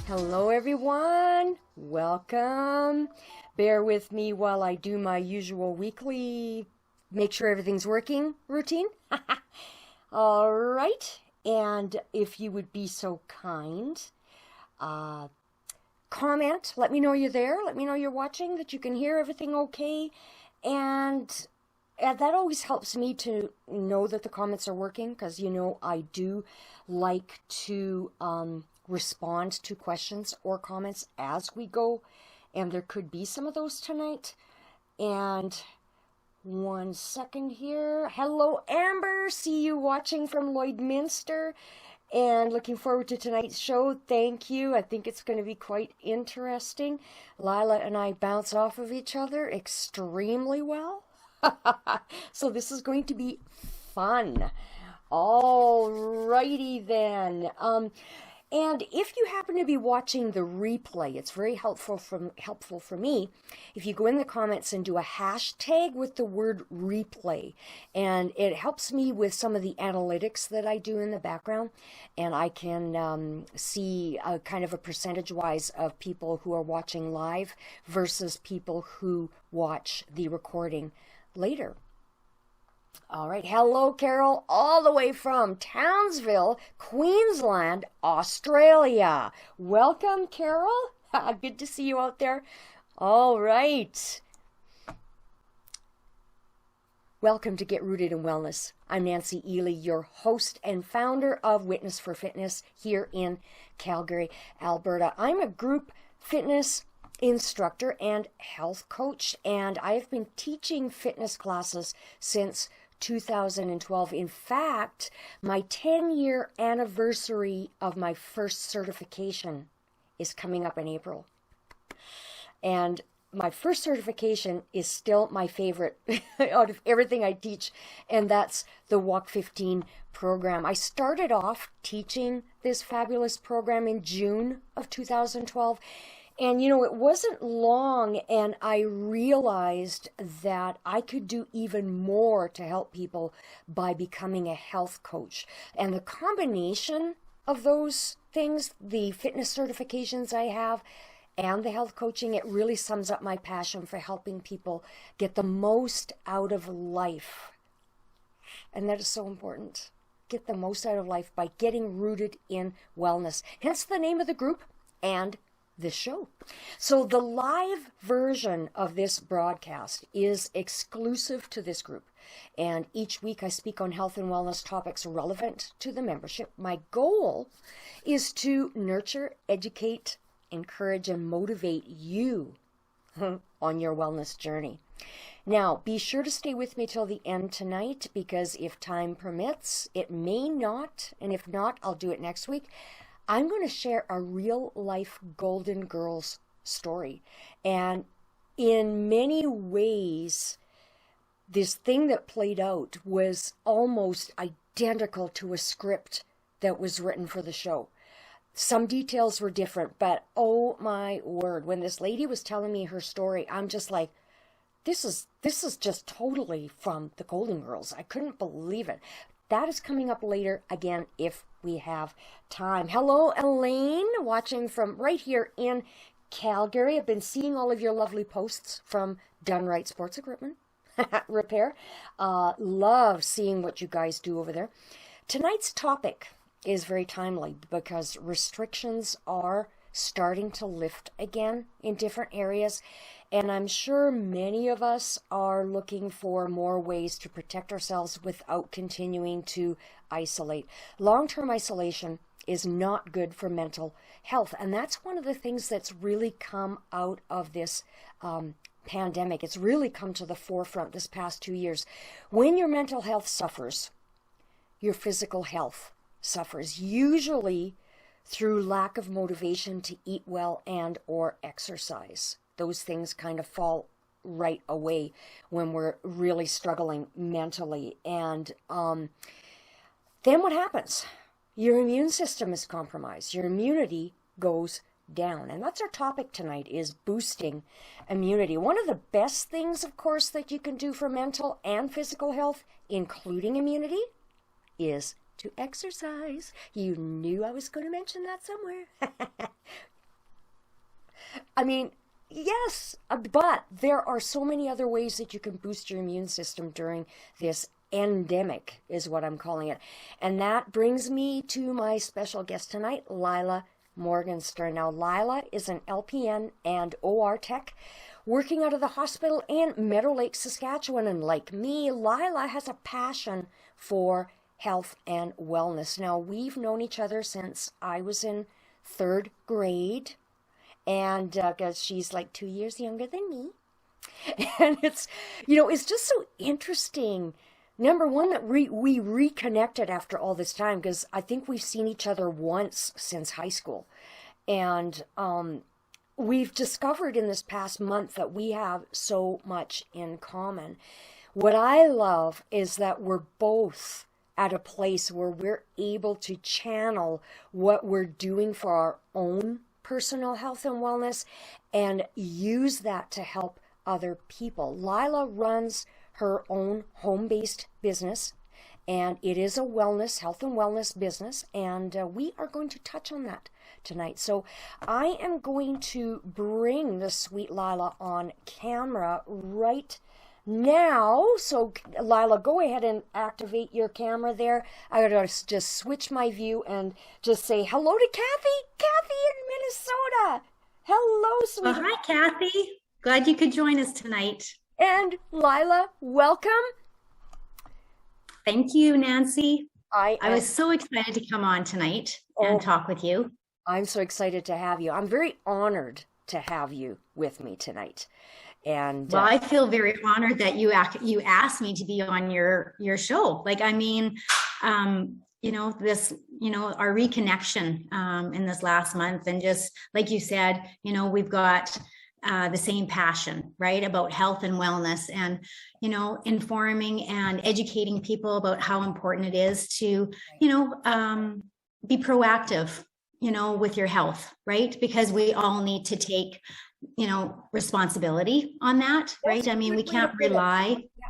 Hello everyone, welcome. Bear with me while I do my usual weekly make sure everything's working routine. All right, and if you would be so kind, comment, let me know you're there, let me know you're watching, that you can hear everything okay, and that always helps me to know that the comments are working, because I do like to respond to questions or comments as we go, and there could be some of those tonight. And one second here. Hello Amber, see you watching from Lloydminster, and looking forward to tonight's show. Thank you. I think it's going to be quite interesting. Lila and I bounce off of each other extremely well. So this is going to be fun. All righty then. And if you happen to be watching the replay, it's very helpful for me if you go in the comments and do a hashtag with the word replay. And it helps me with some of the analytics that I do in the background. And I can see kind of a percentage-wise of people who are watching live versus people who watch the recording later. All right. Hello, Carol, all the way from Townsville, Queensland, Australia. Welcome, Carol. Good to see you out there. All right. Welcome to Get Rooted in Wellness. I'm Nancy Ehle, your host and founder of Witness for Fitness here in Calgary, Alberta. I'm a group fitness instructor and health coach, and I've been teaching fitness classes since 2012. In fact, my 10-year anniversary of my first certification is coming up in April. And my first certification is still my favorite out of everything I teach, and that's the Walk 15 program. I started off teaching this fabulous program in June of 2012. And, it wasn't long, and I realized that I could do even more to help people by becoming a health coach. And the combination of those things, the fitness certifications I have and the health coaching, it really sums up my passion for helping people get the most out of life. And that is so important. Get the most out of life by getting rooted in wellness. Hence the name of the group and this show. So the live version of this broadcast is exclusive to this group. And each week I speak on health and wellness topics relevant to the membership. My goal is to nurture, educate, encourage, and motivate you on your wellness journey. Now, be sure to stay with me till the end tonight, because if time permits, it may not, and if not, I'll do it next week. I'm going to share a real-life Golden Girls story. And in many ways, this thing that played out was almost identical to a script that was written for the show. Some details were different, but oh my word, when this lady was telling me her story, I'm just like, this is just totally from the Golden Girls. I couldn't believe it. That is coming up later, again, if we have time. Hello, Elaine, watching from right here in Calgary. I've been seeing all of your lovely posts from Done Right Sports Equipment Repair. Love seeing what you guys do over there. Tonight's topic is very timely because restrictions are starting to lift again in different areas. And I'm sure many of us are looking for more ways to protect ourselves without continuing to isolate. Long-term isolation is not good for mental health. And that's one of the things that's really come out of this pandemic. It's really come to the forefront this past 2 years. When your mental health suffers, your physical health suffers, usually through lack of motivation to eat well and or exercise. Those things kind of fall right away when we're really struggling mentally. And then what happens? Your immune system is compromised. Your immunity goes down. And that's our topic tonight, is boosting immunity. One of the best things, of course, that you can do for mental and physical health, including immunity, is to exercise. You knew I was going to mention that somewhere. I mean, yes, but there are so many other ways that you can boost your immune system during this endemic, is what I'm calling it. And that brings me to my special guest tonight, Lila Morgenstern. Now, Lila is an LPN and OR Tech working out of the hospital in Meadow Lake, Saskatchewan. And like me, Lila has a passion for health and wellness. Now, we've known each other since I was in third grade. And because she's like 2 years younger than me. And it's just so interesting. Number one, that we reconnected after all this time, because I think we've seen each other once since high school. And we've discovered in this past month that we have so much in common. What I love is that we're both at a place where we're able to channel what we're doing for our own personal health and wellness and use that to help other people. Lila runs her own home-based business, and it is a health and wellness business, and we are going to touch on that tonight. So I am going to bring the sweet Lila on camera right now. So Lila, go ahead and activate your camera there. I gotta just switch my view and just say hello to Kathy in Minnesota. Hello, sweetheart. Well, hi, Kathy. Glad you could join us tonight. And Lila, welcome. Thank you, Nancy. I was so excited to come on tonight and talk with you. I'm so excited to have you. I'm very honored to have you with me tonight. And well, I feel very honored that you asked me to be on your show. Like, I mean, our reconnection in this last month, and just like you said, we've got the same passion, right, about health and wellness, and informing and educating people about how important it is to be proactive, with your health, right? Because we all need to take responsibility on that, right? I mean, we can't rely. Yeah.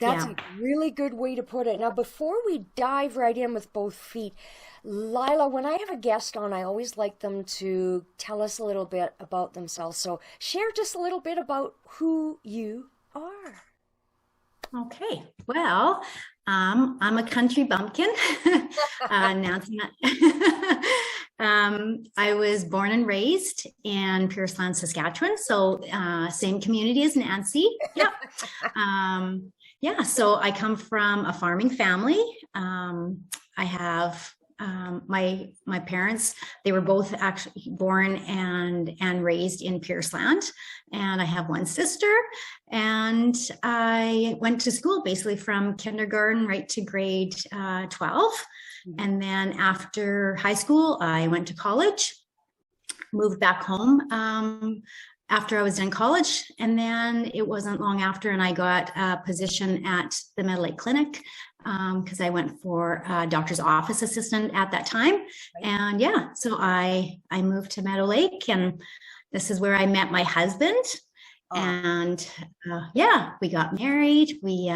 That's a really good way to put it. Now, before we dive right in with both feet, Lila, when I have a guest on, I always like them to tell us a little bit about themselves. So share just a little bit about who you are. Okay. Well, I'm a country bumpkin. Nancy. I was born and raised in Pierceland, Saskatchewan. So same community as Nancy. Yeah. So I come from a farming family. I have my parents, they were both actually born and raised in Pierceland, and I have one sister, and I went to school basically from kindergarten right to grade 12. And then after high school, I went to college, moved back home after I was in college. And then it wasn't long after, and I got a position at the Meadow Lake Clinic because I went for a doctor's office assistant at that time. And so I moved to Meadow Lake, and this is where I met my husband. And we got married. We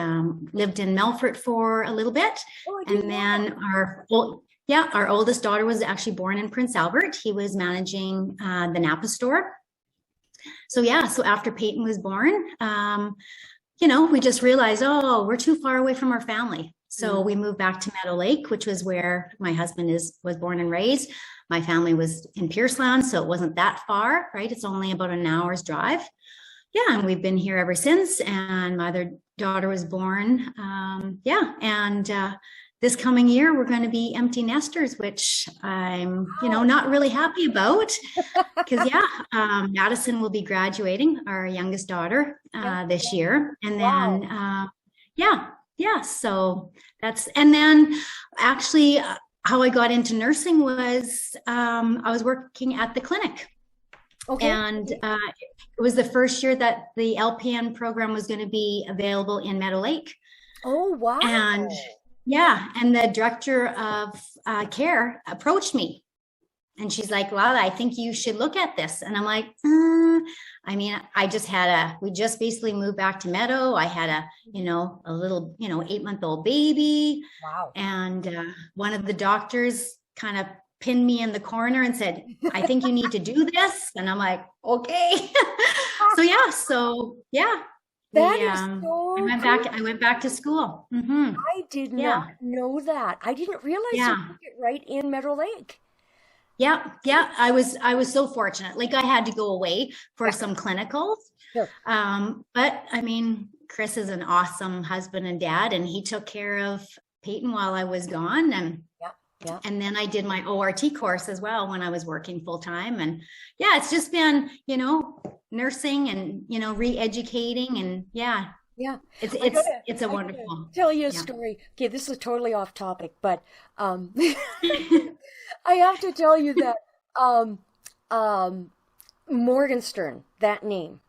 lived in Melfort for a little bit. And then our oldest daughter was actually born in Prince Albert. He was managing the Napa store. So after Peyton was born, we just realized, we're too far away from our family. So we moved back to Meadow Lake, which was where my husband was born and raised. My family was in Pierceland, so it wasn't that far, right? It's only about an hour's drive. And we've been here ever since. And my other daughter was born. This coming year, we're going to be empty nesters, which I'm, not really happy about, because Madison will be graduating, our youngest daughter, this year. And then, so that's, and then actually how I got into nursing was, I was working at the clinic. Okay. And it was the first year that the LPN program was going to be available in Meadow Lake. Oh, wow. And and the director of care approached me, and she's like, Lila, I think you should look at this. And I'm like, we just basically moved back to Meadow. I had a little, 8-month-old baby. Wow. And one of the doctors kind of pinned me in the corner and said, I think you need to do this. And I'm like, okay. So yeah. That is so I went back to school. Mm-hmm. I did not know that. I didn't realize you took it right in Meadow Lake. Yeah. I was so fortunate. Like I had to go away for some clinicals. Sure. But I mean, Chris is an awesome husband and dad, and he took care of Peyton while I was gone. And then I did my ORT course as well when I was working full time. And yeah, it's just been, nursing and, re-educating and it's a wonderful. Tell you a story. Okay, this is totally off topic, but I have to tell you that Morgenstern, that name.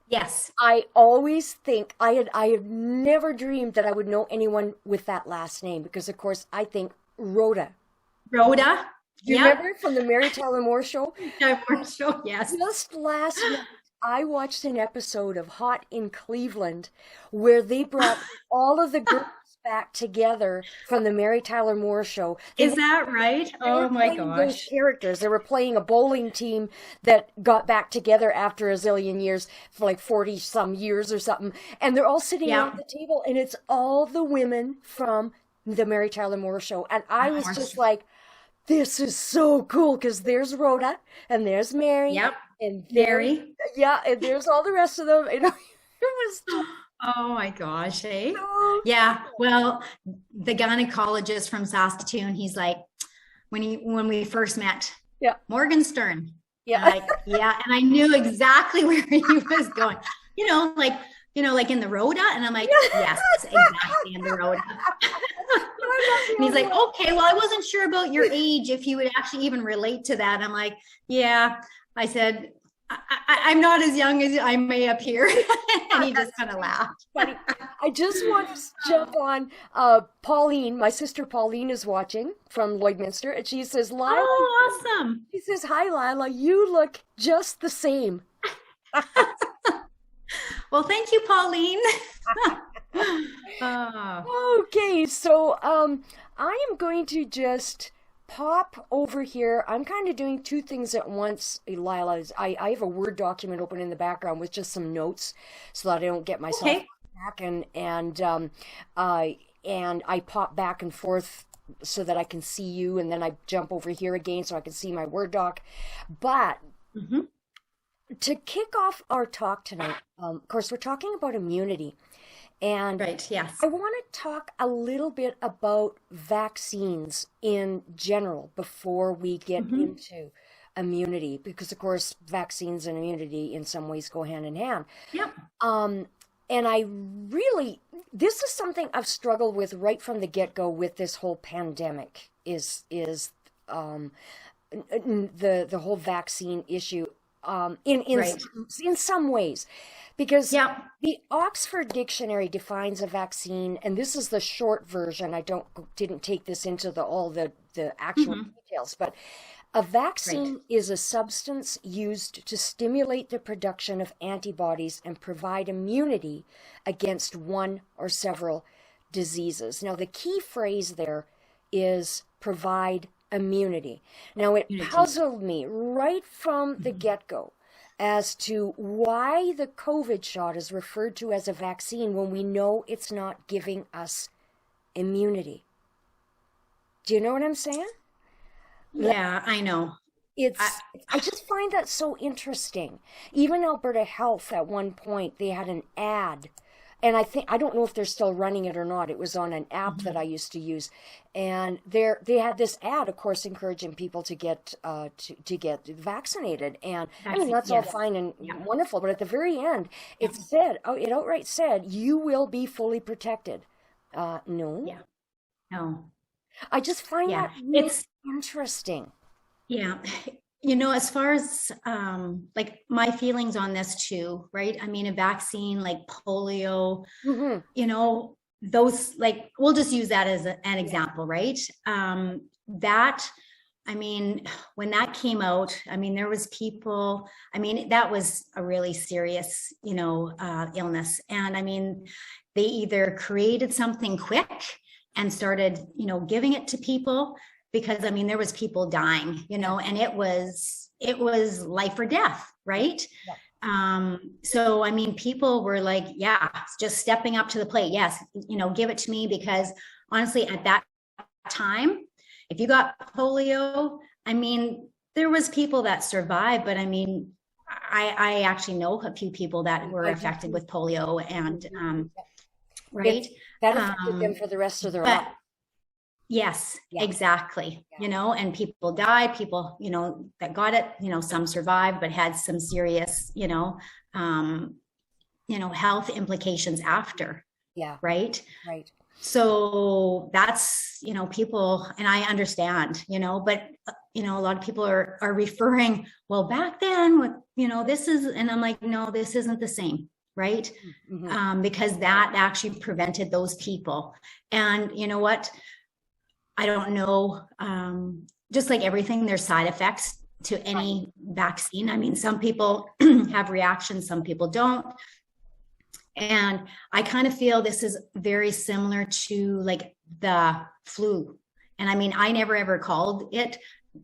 Yes. I always think I had never dreamed that I would know anyone with that last name, because of course I think Rhoda. Do you remember from the Mary Tyler Moore Show? Yes. Just last night, I watched an episode of Hot in Cleveland where they brought all of the girls back together from the Mary Tyler Moore Show. Is that right? Oh my gosh. Those characters. They were playing a bowling team that got back together after a zillion years, for like 40 some years or something. And they're all sitting around the table, and it's all the women from the Mary Tyler Moore Show. And I was just like, this is so cool, because there's Rhoda and there's Mary. Yep. And Mary. Yeah, and there's all the rest of them. It was just, oh my gosh, eh? Yeah. Well, the gynecologist from Saskatchewan, he's like, when we first met, Morgenstern. Yeah. Like, and I knew exactly where he was going. Like in the Rhoda, and I'm like, yes, exactly in the Rhoda. And he's like, okay, well, I wasn't sure about your age, if you would actually even relate to that. I'm like, yeah. I said, I'm not as young as I may appear. And he just kind of laughed. Funny. I just want to jump on Pauline. My sister Pauline is watching from Lloydminster, and she says, Lila. Oh, awesome. She says, hi, Lila, you look just the same. Well, thank you, Pauline. Okay, so I am going to just pop over here. I'm kind of doing two things at once, Lila. I have a Word document open in the background with just some notes so that I don't get myself back, and I pop back and forth so that I can see you, and then I jump over here again so I can see my Word doc. But to kick off our talk tonight, of course, we're talking about immunity. And I want to talk a little bit about vaccines in general before we get into immunity, because of course vaccines and immunity in some ways go hand in hand. And this is something I've struggled with right from the get-go with this whole pandemic, is the whole vaccine issue in some ways. Because the Oxford Dictionary defines a vaccine, and this is the short version. I didn't take this into all the actual details, but a vaccine is a substance used to stimulate the production of antibodies and provide immunity against one or several diseases. Now, the key phrase there is provide immunity. Now, it puzzled me right from the get-go as to why the COVID shot is referred to as a vaccine when we know it's not giving us immunity. Do you know what I'm saying? Yeah, I know. I just find that so interesting. Even Alberta Health, at one point, they had an ad, and I don't know if they're still running it or not. It was on an app that I used to use, and they had this ad, of course, encouraging people to get vaccinated. And I mean, that's all fine and wonderful, but at the very end, it outright said, you will be fully protected. No. Yeah. No. I just find that really interesting. Yeah. As far as like my feelings on this too, right? I mean, a vaccine like polio, those, like, we'll just use that as an example, right? I mean, when that came out, I mean, there was people, I mean, that was a really serious, illness. And I mean, they either created something quick and started, giving it to people, because I mean, there was people dying, you know, and it was life or death, right? Yeah. So I mean, people were like, yeah, just stepping up to the plate. Yes, you know, give it to me, because honestly, at that time, if you got polio, I mean, there was people that survived, but I mean, I actually know a few people that were affected with polio, and right, that affected them for the rest of their life. Yes, exactly. You know, and people died, people, you know, that got it, you know, some survived, but had some serious, you know, health implications after. Yeah. Right. Right. So that's, you know, people, and I understand, you know, but, you know, a lot of people are referring, well, back then, with, you know, this is, and I'm like, no, this isn't the same. Right. Because that actually prevented those people. And you know what? I don't know, just like everything, there's side effects to any vaccine. I mean, some people have reactions, some people don't. And I kind of feel this is very similar to like the flu. And I mean, I never ever called it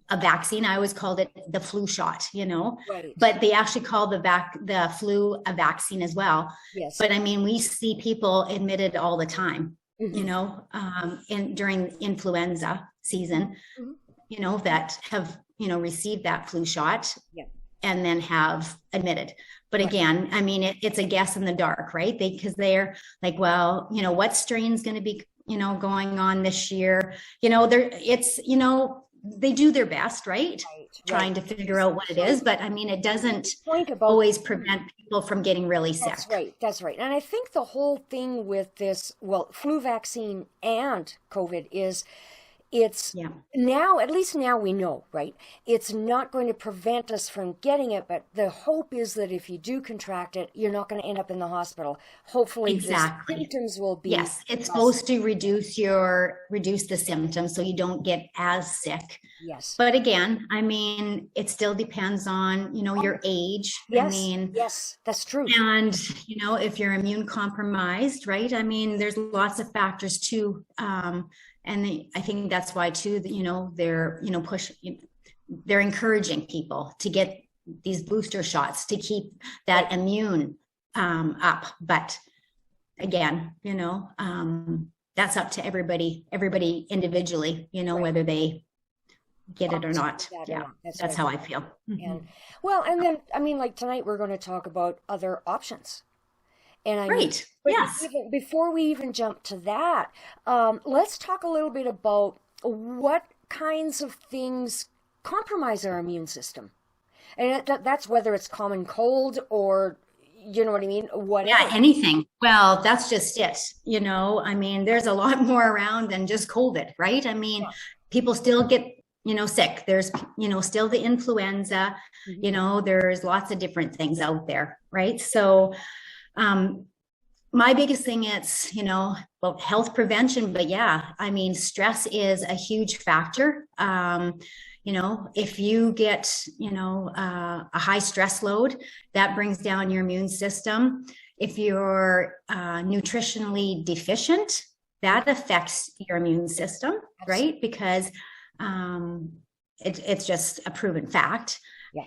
a vaccine. I always called it the flu shot, you know, but they actually call the flu a vaccine as well. Yes. But I mean, we see people admitted all the time. You know, during influenza season, you know, that have, you know, received that flu shot and then have admitted. But again, I mean, it's a guess in the dark, right? Because they're like, well, you know, what strain's going to be, you know, going on this year? You know, it's, you know, they do their best, right? Trying to figure out what it is. But I mean, it doesn't always prevent people from getting really sick. That's right. That's right. And I think the whole thing with this, well, flu vaccine and COVID is it's now, at least now we know, right? It's not going to prevent us from getting it, but the hope is that if you do contract it, you're not going to end up in the hospital. Hopefully the symptoms will be. Yes, it's supposed to reduce the symptoms so you don't get as sick. Yes. But again, I mean, it still depends on, you know, your age. Yes. I mean, yes, that's true. And, you know, if you're immune compromised, right? I mean, there's lots of factors too. And I think that's why too, you know, they're, you know, they're encouraging people to get these booster shots to keep that immune up. But again, you know, that's up to everybody individually, you know, whether they get it or not. That's how I feel. And well, and then, I mean, like tonight we're going to talk about other options. And I mean, before we even jump to that, let's talk a little bit about what kinds of things compromise our immune system. And that's whether it's common cold or, you know what I mean? Whatever. Yeah, anything. Well, that's just it. You know, I mean, there's a lot more around than just COVID, right? I mean, people still get, you know, sick. There's, you know, still the influenza, you know, there's lots of different things out there, right? So, my biggest thing is, you know, well, health prevention, but yeah, I mean, stress is a huge factor. You know, if you get, you know, a high stress load, that brings down your immune system. If you're nutritionally deficient, that affects your immune system, right? Because it's just a proven fact.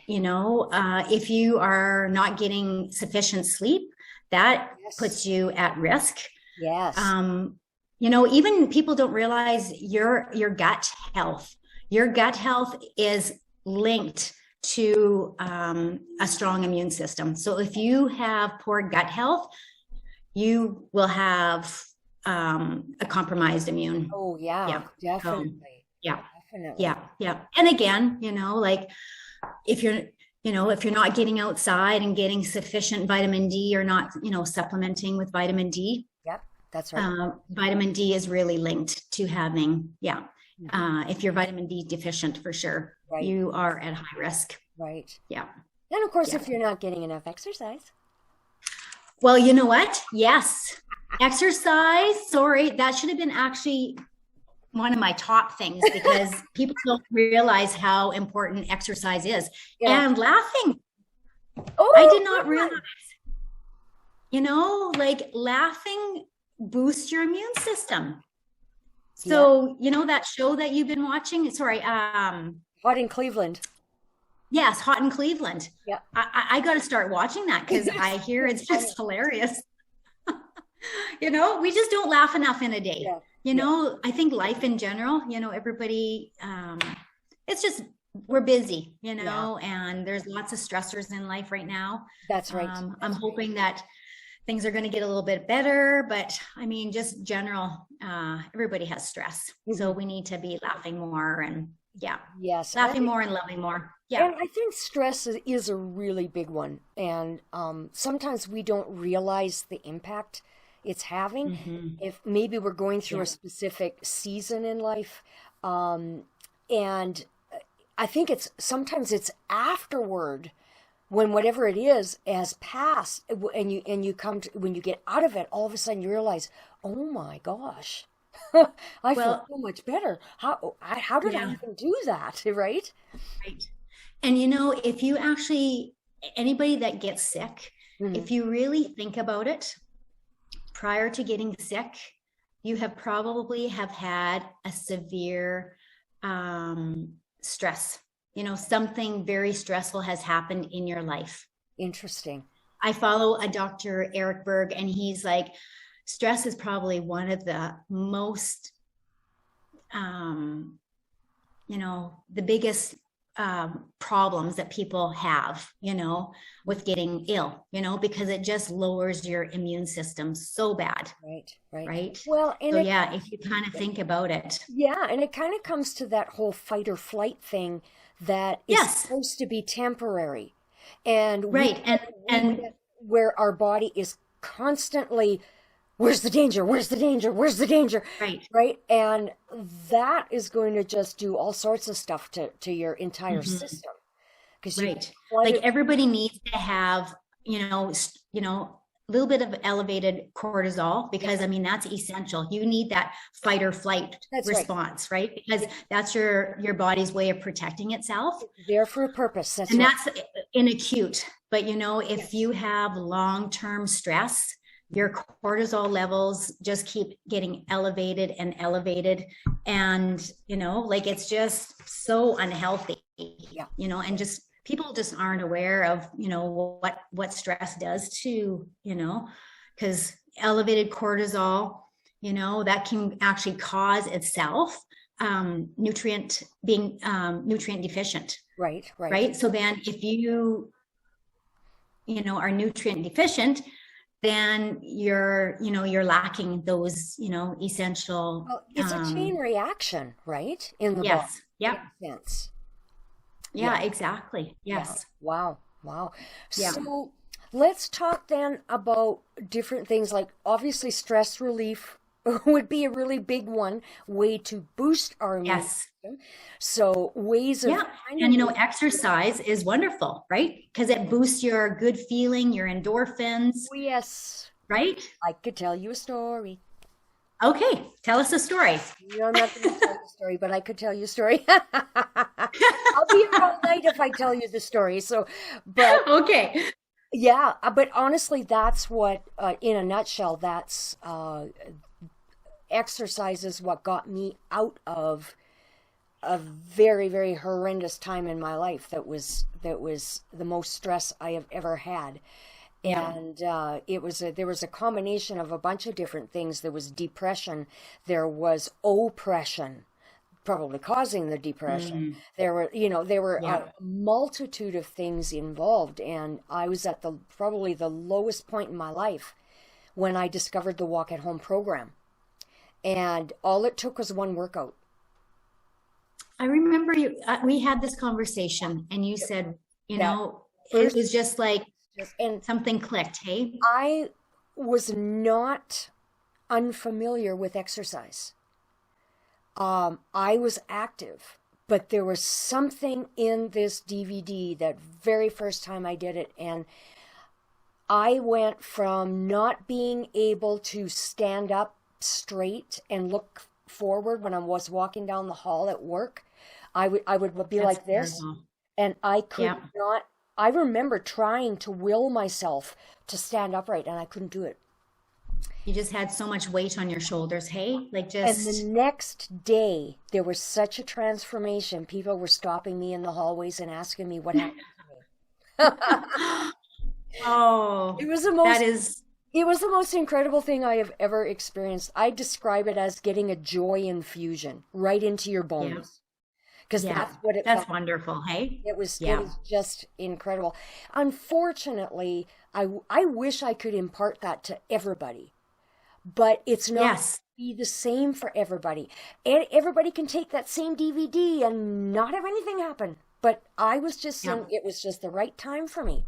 You know, if you are not getting sufficient sleep, that puts you at risk. Yes. You know, even people don't realize your gut health. Your gut health is linked to a strong immune system. So if you have poor gut health, you will have a compromised immune. Oh yeah, definitely. Yeah. And again, you know, like if you're not getting outside and getting sufficient vitamin D, or not, you know, supplementing with vitamin D. Yep, that's right. Vitamin D is really linked to having, if you're vitamin D deficient, for sure, you are at high risk. Right. Yeah. And of course, if you're not getting enough exercise. Well, you know what? Yes. Exercise. Sorry, that should have been actually one of my top things, because people don't realize how important exercise is. And laughing. Oh, I did not realize, you know, like laughing boosts your immune system. Yeah. So, you know that show that you've been watching? Sorry, Hot in Cleveland. yes, Hot in Cleveland. Yeah. I got to start watching that because I hear it's Funny. just hilarious. You know, we just don't laugh enough in a day. Yeah. You Yeah. know, I think life in general, you know, everybody, it's just, we're busy, you Yeah. know, and there's lots of stressors in life right now. That's right. I'm hoping that things are going to get a little bit better, but I mean, just general, everybody has stress. So Mhm. we need to be laughing more and yeah, Yes. laughing more and loving more. Yeah. And I think stress is a really big one. And sometimes we don't realize the impact it's having. Hmm. If maybe we're going through Yeah. a specific season in life. And I think it's sometimes it's afterward when whatever it is has passed and you come to, when you get out of it, all of a sudden you realize, oh my gosh, I feel Well, so much better. How did I yeah. even do that? Right? Right. And you know, if you actually, anybody that gets sick, Mhm. if you really think about it, prior to getting sick, you have probably have had a severe stress. You know, something very stressful has happened in your life. Interesting. I follow a Dr. Eric Berg, and he's like, stress is probably one of the most, um, you know, the biggest problems that people have, you know, with getting ill, you know, because it just lowers your immune system so bad, Right, right. right? Well, and So it, yeah, if you kind of think about it, yeah, and it kind of comes to that whole fight or flight thing that is yes, supposed to be temporary. And right, we and get where our body is constantly, where's the danger? Where's the danger? Where's the danger? right, Right? And that is going to just do all sorts of stuff to your entire mhm, system because you get right. Like flooded. everybody needs to have, you know, a little bit of elevated cortisol Yep, because I mean that's essential. You need that fight or flight that's right. response, right? Because that's your body's way of protecting itself. It's there for a purpose. That's And right. that's in acute. But you know, if Yes. you have long-term stress, your cortisol levels just keep getting elevated and elevated. And, you know, like it's just so unhealthy, Yeah. you know, and just people just aren't aware of, you know, what stress does to, you know, because elevated cortisol, you know, that can actually cause itself nutrient deficient, Right, right. right? So then if you know, are nutrient deficient, then you're lacking those, you know, essential, Well, it's a chain reaction, right? In the body, yes, in yep, a sense. Yeah, yeah, exactly, yeah. yes, Wow, wow. yeah, So let's talk then about different things like obviously stress relief would be a really big one, way to boost our immune yes, system. So ways of yeah. kind And of you know, exercise is wonderful, right? Because it boosts your good feeling, your endorphins, oh, yes, right? I could tell you a story. Okay, tell us a story. No, I'm not going to tell you a story, but I could tell you a story. I'll be here all night if I tell you the story. So, but Okay. yeah, but honestly, that's what, in a nutshell, that's exercise is what got me out of a very, very horrendous time in my life. That was the most stress I have ever had. Yeah. And there was a combination of a bunch of different things. There was depression, there was oppression, probably causing the depression. Mm, There were yeah. a multitude of things involved, and I was at the probably the lowest point in my life when I discovered the Walk at Home program. And all it took was one workout. I remember we had this conversation and you said, you That know, it first, was just like and something clicked. Hey, I was not unfamiliar with exercise. I was active, but there was something in this DVD that very first time I did it, and I went from not being able to stand up straight and look forward when I was walking down the hall at work. I would be that's like this, terrible. and I could Yeah. not. I remember trying to will myself to stand upright, and I couldn't do it. You just had so much weight on your shoulders. Hey, like And the just, next day, there was such a transformation. People were stopping me in the hallways and asking me what happened to me. oh, It was the that most is, It was the most incredible thing I have ever experienced. I describe it as getting a joy infusion right into your yeah, bones, because yeah, that's what it that's felt. wonderful. Hey, It yeah, was just incredible. Unfortunately, I wish I could impart that to everybody, but it's not yes, be the same for everybody. And everybody can take that same DVD and not have anything happen. But I was just yeah, in, it was just the right time for me.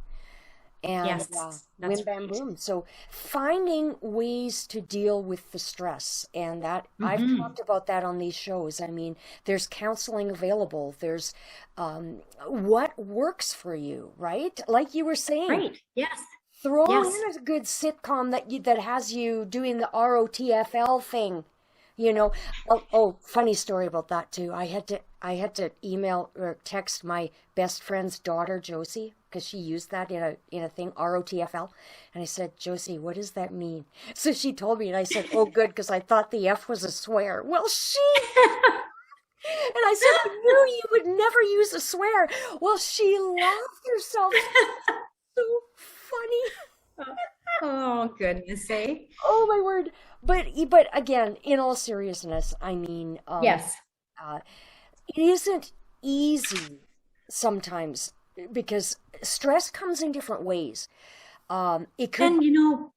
And yes, wim that's bam right. boom. So finding ways to deal with the stress, and that I've Mm-hmm. talked about that on these shows. I mean, there's counseling available. There's what works for you, right? Like you were saying, Right. Yes. throw Yes. in a good sitcom that has you doing the ROTFL thing. Funny story about that too. I had to email or text my best friend's daughter Josie because she used that in a thing ROTFL, and I said, Josie, what does that mean? So she told me, and I said, oh, good, because I thought the F was a swear. Well, and I said, I knew you would never use a swear. Well, she laughed herself so funny. Oh, goodness sake. Oh my word. But again, in all seriousness, I mean, Yes. uh, it isn't easy sometimes because stress comes in different ways. It could, And,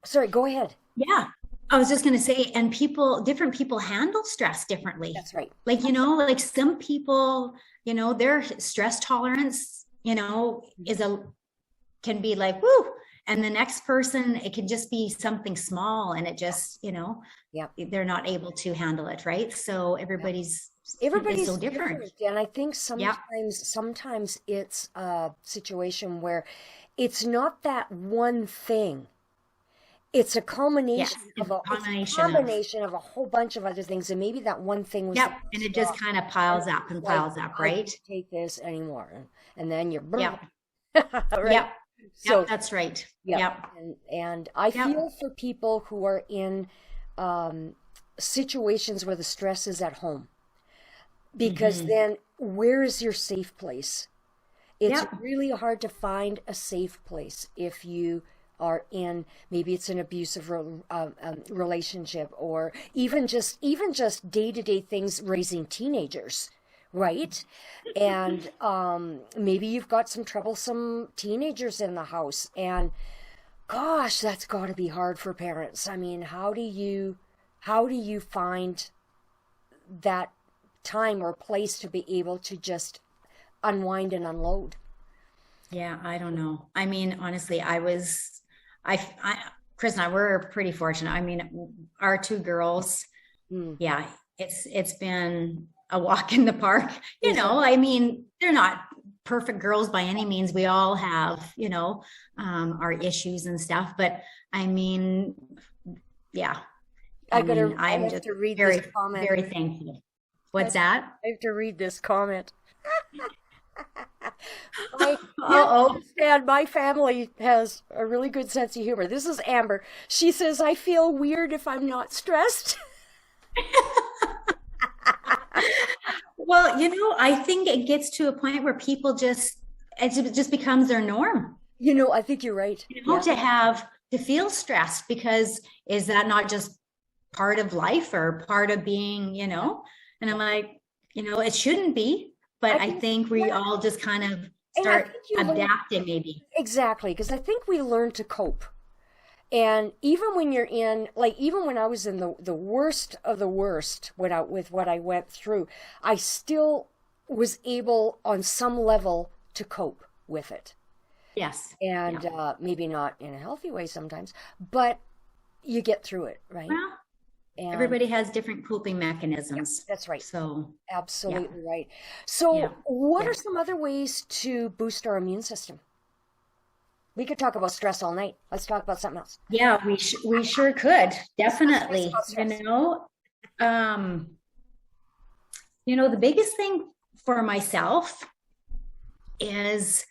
sorry, go ahead. yeah, I was just going to say, and different people handle stress differently. That's right. Like, like some people, their stress tolerance, can be like, woo. And the next person, it can just be something small and it just, Yeah. they're not able to handle it. Right. So Yeah. everybody's is Everybody's so different. different, and I think Yeah. sometimes it's a situation where it's not that one thing. It's a Yes. culmination It's of a it's a combination of, combination of a whole bunch of other things, and maybe that one thing was the yep. And last it just straw, kind of and piles up it's and like piles up. I Right. can't take this anymore, and then you're Yep. right. Yep. Yep. So That's right. yep, Yep. and I Yep. feel for people who are in um, situations where the stress is at home, because Hmm. then where is your safe place? It's Yep. really hard to find a safe place if you are in, maybe it's an abusive relationship, or even just day-to-day things raising teenagers, right? And maybe you've got some troublesome teenagers in the house, and gosh, that's got to be hard for parents. I mean, how do you find that time or place to be able to just unwind and unload? Yeah. I don't know. I mean, honestly, I, Chris and I were pretty fortunate. I mean, our two girls, Hmm. yeah, it's been a walk in the park. Is it? I mean, they're not perfect girls by any means. We all have, our issues and stuff. But I mean, yeah, I mean, I I'm have just to read this very, comment. very thankful. I What's that? I have to read this comment. You don't Uh-oh. understand. My family has a really good sense of humor. This is Amber. She says, I feel weird if I'm not stressed. Well, I think it gets to a point where it just becomes their norm, I think you're right. Yeah. to feel stressed because is that not just part of life or part of being, Yeah. And I'm Yeah. like, it shouldn't be, I but I think, think we yeah. all just kind of And I start think you learn adapting maybe. exactly because I think we learn to cope. And even when you're in, like, even when I was in the worst of the worst with what I went through, I still was able on some level to cope with it. Yes. And Yeah. maybe not in a healthy way sometimes, but you get through it, right? Well, And everybody has different coping yeah, mechanisms. that's right. So, yeah. Absolutely right. Yeah. So, what are Yeah. some other ways to boost our immune system? We could talk about stress all night. Let's talk about something else. Yeah, we sure could. Let's not stress Definitely. about stress. Um, the biggest thing for myself is,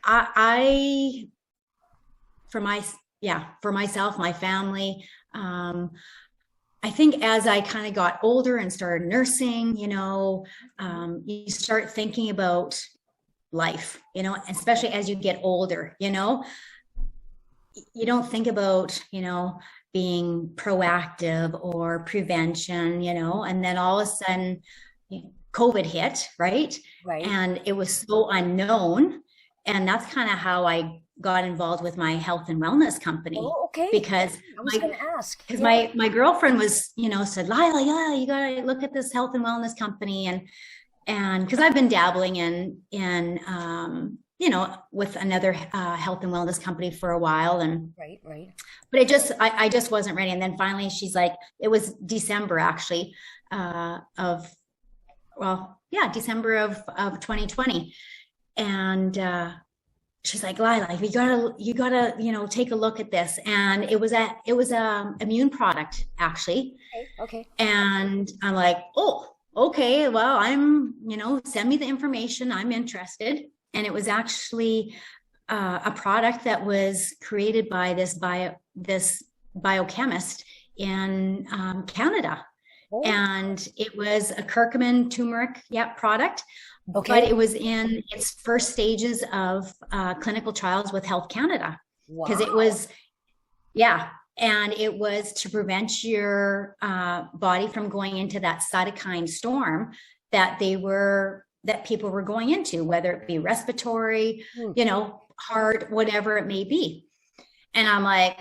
I for yeah, for myself, my family. I think as I kind of got older and started nursing, you start thinking about life, especially as you get older, you don't think about, being proactive or prevention, and then all of a sudden COVID hit, right? Right. And it was so unknown. And that's kind of how I got involved with my health and wellness company. Oh, okay. Because I was going to ask. because my girlfriend was, said, Lila, yeah, you got to look at this health and wellness company. And because I've been dabbling in with another health and wellness company for a while. And right. but I just wasn't ready. And then finally she's like, it was December actually, December of 2020. And she's like, Lila, you gotta, take a look at this. And it was a immune product actually. Okay. And I'm like, oh, okay, well, send me the information. I'm interested. And it was actually a product that was created by this biochemist in Canada. Oh. And it was a curcumin turmeric product. Okay. But it was in its first stages of clinical trials with Health Canada. Because it was, and it was to prevent your body from going into that cytokine storm that people were going into, whether it be respiratory, heart, whatever it may be. And I'm like,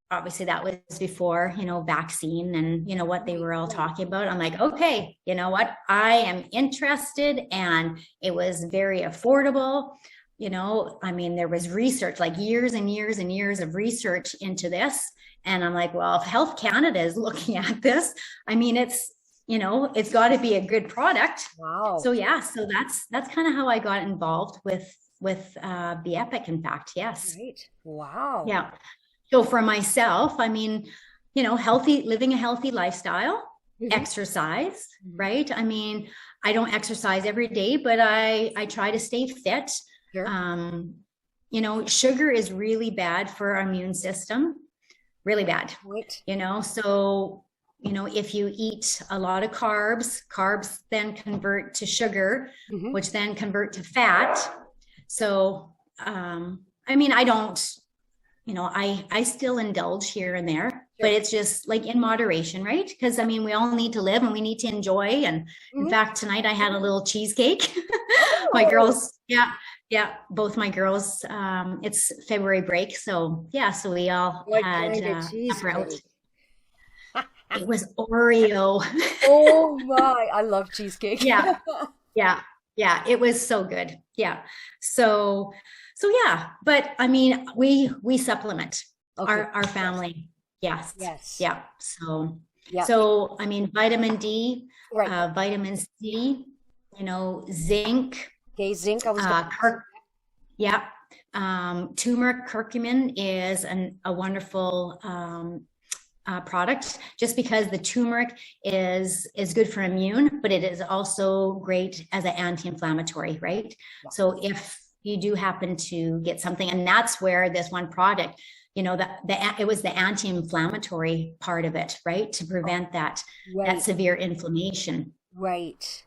obviously that was before, vaccine and, what they were all talking about. I'm like, okay, you know what? I am interested. And it was very affordable. There was research, like years and years and years of research into this. And I'm like, well, if Health Canada is looking at this, it's got to be a good product. Wow. So that's kind of how I got involved with the Epic, in fact. Yes. Great. Wow. Yeah. So for myself, living a healthy lifestyle, exercise, right? I don't exercise every day, but I try to stay fit. Sure. Sugar is really bad for our immune system, really bad. Right. So, if you eat a lot of carbs then convert to sugar, which then convert to fat. So, I don't, I still indulge here and there, sure. But it's just like in moderation, right? Because we all need to live and we need to enjoy. And in fact, tonight I had a little cheesecake. Oh. My girls, both my girls. It's February break, so so we all had cheesecake? It was Oreo. Oh my! I love cheesecake. Yeah. It was so good. Yeah. So but we supplement our family. Yes. Yeah. So vitamin D, right. Vitamin C, zinc. Okay, zinc. I was turmeric curcumin is a wonderful product, just because the turmeric is good for immune, but it is also great as an anti-inflammatory, right? Yeah. So if you do happen to get something, and that's where this one product, it was the anti-inflammatory part of it, right? To prevent that severe inflammation. Right.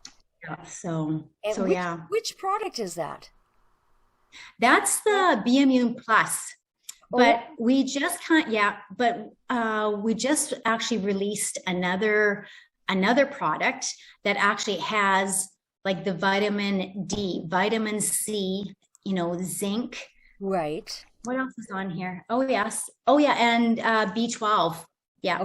Yeah. Which product is that? That's the Be Immune Plus. But we just we just actually released another product that actually has like the vitamin D, vitamin C, zinc. Right. What else is on here? Oh, yes. Oh, yeah. And B12. Yeah.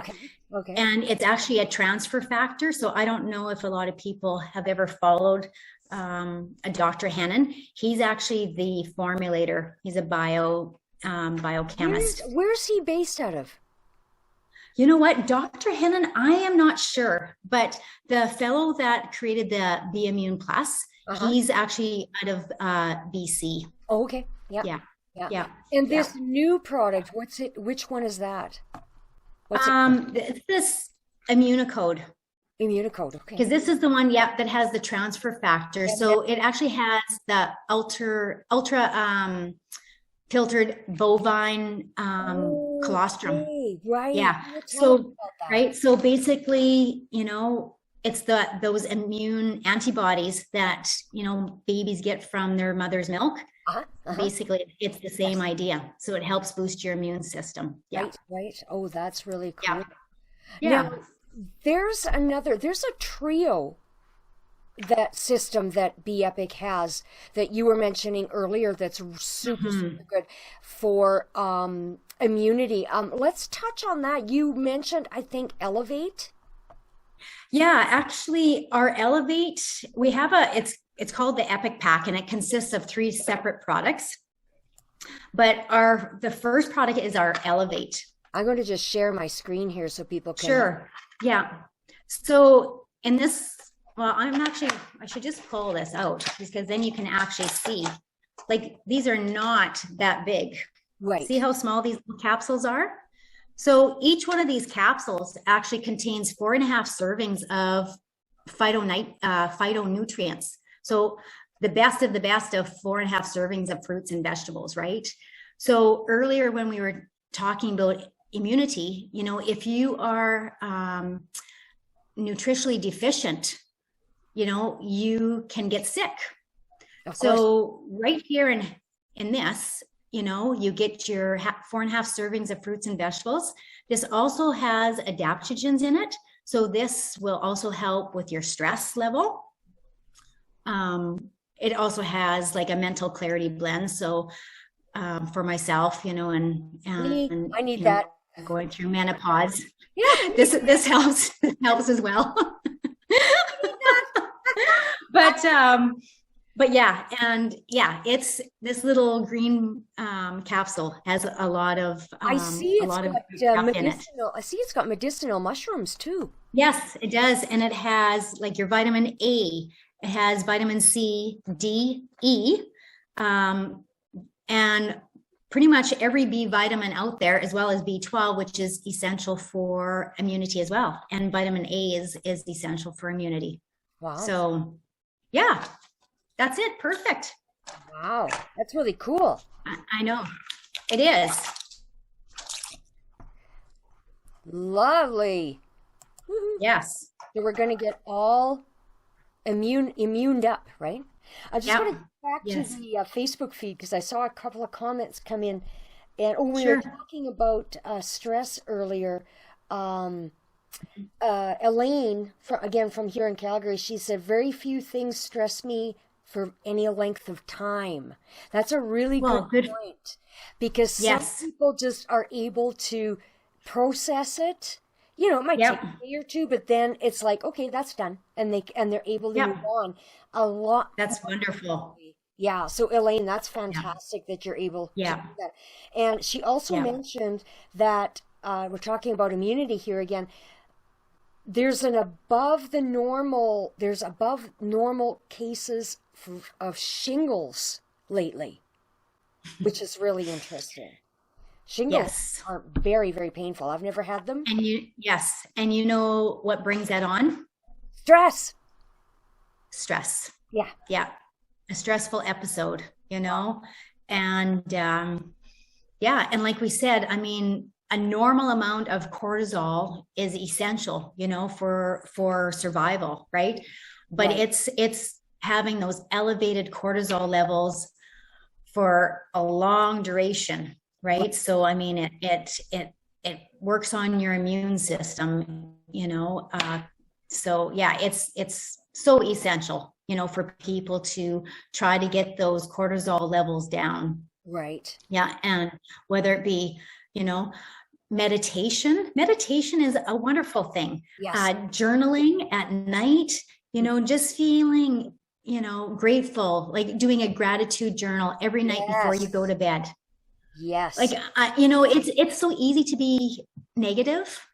Okay. And it's actually a transfer factor. So I don't know if a lot of people have ever followed a Dr. Hennon. He's actually the formulator. He's a biochemist. Where's he based out of? You know what, Dr. Hennon, I am not sure, but the fellow that created the Be Immune Plus, he's actually out of BC. Oh, okay. Yeah. And this new product, what's it? Which one is that? What's it? This Immunicode. Immunicode, okay. Because this is the one, that has the transfer factor. So it actually has the ultra filtered bovine colostrum. Okay, right. Yeah. You were telling me So, about that. right. So basically, it's those immune antibodies that, babies get from their mother's milk. Uh-huh, uh-huh. Basically, it's the same Yes, idea. So it helps boost your immune system. Yeah. right, right. Oh, that's really Yeah. cool. Now, Yeah. there's a trio that system that Be Epic has that you were mentioning earlier that's super, Mhm. super good for immunity. Let's touch on that. You mentioned, I think, Elevate. Yeah, actually, our Elevate, we have it's called the Epic Pack, and it consists of three separate products. But the first product is our Elevate. I'm going to just share my screen here so people can. Sure. Yeah. So in this, well, I should just pull this out because then you can actually see, like, these are not that big. Right. See how small these capsules are? So each one of these capsules actually contains 4.5 servings of phytonutrients. So the best of 4.5 servings of fruits and vegetables, right? So earlier when we were talking about immunity, if you are nutritionally deficient, you can get sick. Of course. So right here in this, you get your 4.5 servings of fruits and vegetables. This also has adaptogens in it. So this will also help with your stress level. It also has like a mental clarity blend. So for myself, and I need that. Going through menopause. Yeah. This helps as well. But yeah, and yeah, it's this little green capsule has a lot of I see a it's lot of got stuff in it. medicinal. I see it's got medicinal mushrooms too. Yes, it does, and it has like your vitamin A. It has vitamin C, D, E, and pretty much every B vitamin out there, as well as B12, which is essential for immunity as well. And vitamin A is essential for immunity. Wow. So yeah, that's it. Perfect. Wow. That's really cool. I know. It is. Lovely. Woo-hoo. Yes. So we're going to get all immuned up, right? I just want to go back to the Facebook feed because I saw a couple of comments come in, and we were talking about stress earlier. Elaine, from here in Calgary, she said, very few things stress me for any length of time. That's a really good point because some people just are able to process it. It might take a day or two, but then it's like, okay, that's done, and they're able to move on. A lot. That's wonderful. Yeah. So Elaine, that's fantastic that you're able to do that. And she also mentioned that we're talking about immunity here again. There's above normal cases of shingles lately, which is really interesting. Shingles are very, very painful. I've never had them. And you know what brings that on? Stress. Yeah. Yeah. A stressful episode, and and like we said, I mean, a normal amount of cortisol is essential, for survival, right? But it's having those elevated cortisol levels for a long duration, right? So I mean, it works on your immune system, so yeah, it's so essential, for people to try to get those cortisol levels down. Right. Yeah. And whether it be, meditation is a wonderful thing. Yes. Journaling at night, just feeling, grateful, like doing a gratitude journal every night before you go to bed. Yes. Like, it's so easy to be negative,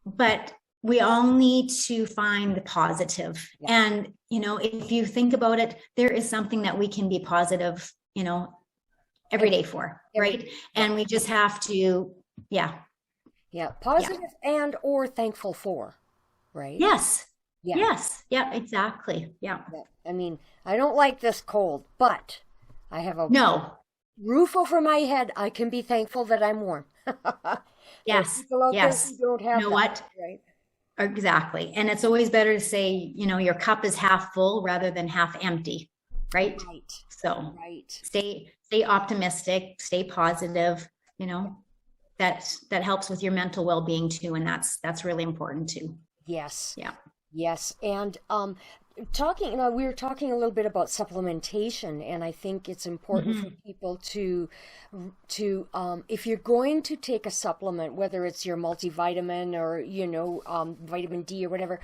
but we all need to find the positive. And, if you think about it, there is something that we can be positive, every day for, right? And we just have to, positive and or thankful for, right? Yes. Yeah, exactly. Yeah. I mean, I don't like this cold, but I have a roof over my head, I can be thankful that I'm warm. There are Yes, people out there yes. who don't You have know that, what? right? Exactly. And it's always better to say, your cup is half full rather than half empty, right? Right, So right. stay optimistic, stay positive, you know, that helps with your mental well-being too. And that's really important too. Yes. Yeah. Yes, and talking, we were talking a little bit about supplementation, and I think it's important for Hmm. people to if you're going to take a supplement, whether it's your multivitamin or vitamin D or whatever,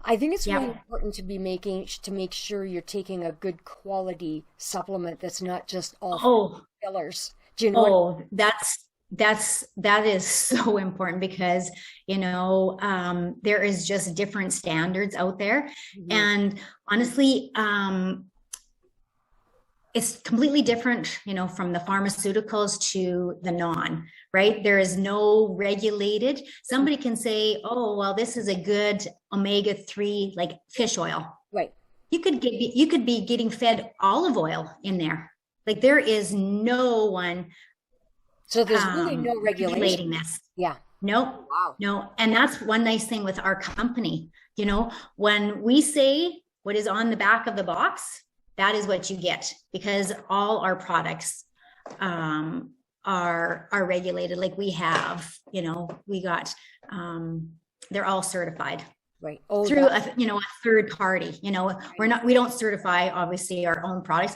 I think it's really Yeah. important to make sure you're taking a good quality supplement that's not just all Oh, fillers. Do you know what? oh, that is so important because there is just different standards out there, Mhm. and honestly, it's completely different, from the pharmaceuticals to the non, right? There is no regulated. Somebody can say, oh, well, this is a good omega-3, like fish oil. Right. You could be getting fed olive oil in there. Like there is no one So there's really no regulation. regulating this. Yeah. No, Wow. no. And that's one nice thing with our company. When we say what is on the back of the box, that is what you get because all our products are regulated. Like we got they're all certified Right. Oh, through that. a third party. Right. We don't certify obviously our own products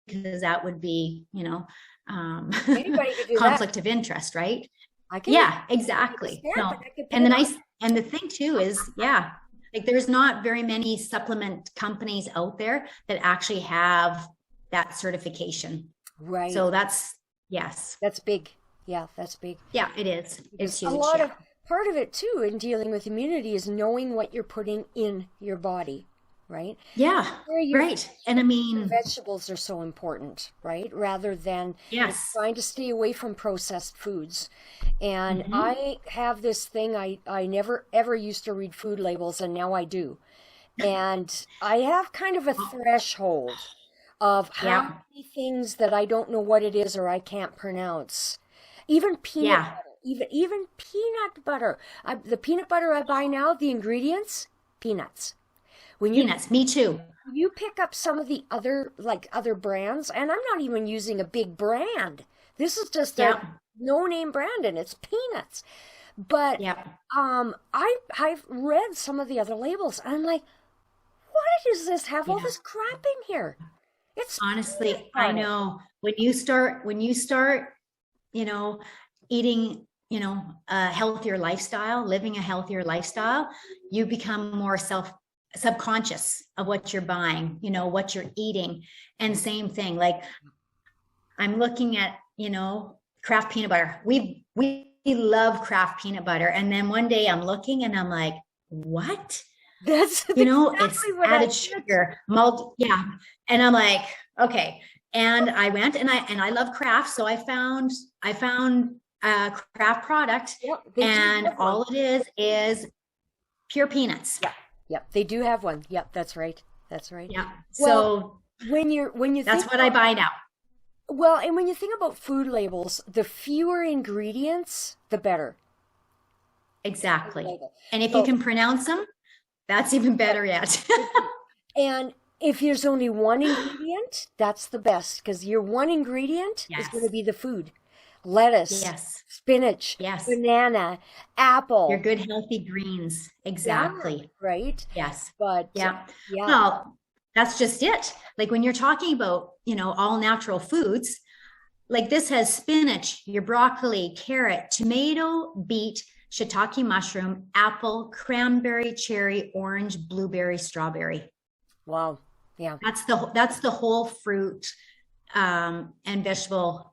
because that would be Anybody could do that. conflict of interest, right? I can Yeah, make a exactly. stamp No, and I can put and the it on. nice and the thing too is, yeah, like there's not very many supplement companies out there that actually have that certification. Right. So that's yes. That's big. Yeah, that's big. Yeah, it is. Because It's a huge. lot Yeah. of part of it too in dealing with immunity is knowing what you're putting in your body, right? Yeah, Where your right. And I mean, vegetables are so important, right? Rather than yes. trying to stay away from processed foods. And Hmm. I have this thing, I never ever used to read food labels, and now I do. And I have kind of a threshold of how Yeah. many things that I don't know what it is or I can't pronounce. Even peanut Yeah. butter, even peanut butter. The peanut butter I buy now, the ingredients, peanuts. When Peanuts. Me too. you pick up some of the other brands, and I'm not even using a big brand. This is just a Yeah. no-name brand, and it's peanuts. But Yeah. I've read some of the other labels, and I'm like, why does this have all Yeah. this crap in here? It's peanut Honestly, I butter. know when you start, you know, eating, a healthier lifestyle, living a healthier lifestyle, you become more subconscious of what you're buying, what you're eating. And same thing, like I'm looking at, craft peanut butter. We love craft peanut butter. And then one day I'm looking and I'm like, what? That's It's exactly what I added did. sugar, yeah. And I'm like, okay. And I went and I love craft. So I found a craft product Yep, they do and have one. all it is pure peanuts. Yep, yep, they do have one. Yep, that's right. That's right. Yeah. Well, So when you that's think what I about buy now. well, and when you think about food labels, the fewer ingredients, the better. The Exactly. label. And if you So, can pronounce them, that's even better yet. and if there's only one ingredient, that's the best because your one ingredient is going to Yes. be the food. Lettuce, Yes. spinach, Yes. banana, Your apple. good healthy greens. Yeah, Exactly. right. Yes. But Yeah. yeah, Well, that's just it. Like when you're talking about, all natural foods, like this has spinach, your broccoli, carrot, tomato, beet, shiitake mushroom, apple, cranberry, cherry, orange, blueberry, strawberry. wow. Yeah, That's the whole fruit and vegetable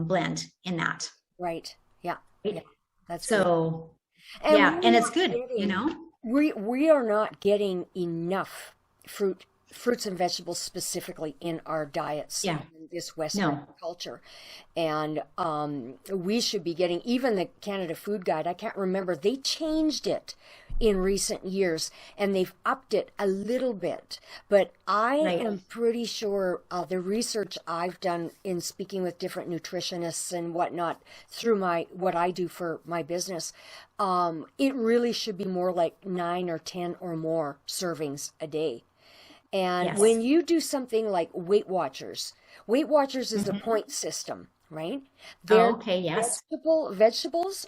blend in that. right. Yeah, yeah. Right? That's good. So And yeah, and it's good, we are not getting enough fruits and vegetables specifically in our diets Yeah. in this Western No. culture. And we should be getting even the Canada Food Guide. I can't remember. They changed it in recent years, and they've upped it a little bit. But I am pretty sure the research I've done in speaking with different nutritionists and whatnot through what I do for my business, it really should be more like 9 or 10 or more servings a day. And when you do something like Weight Watchers is a point system, right? Vegetables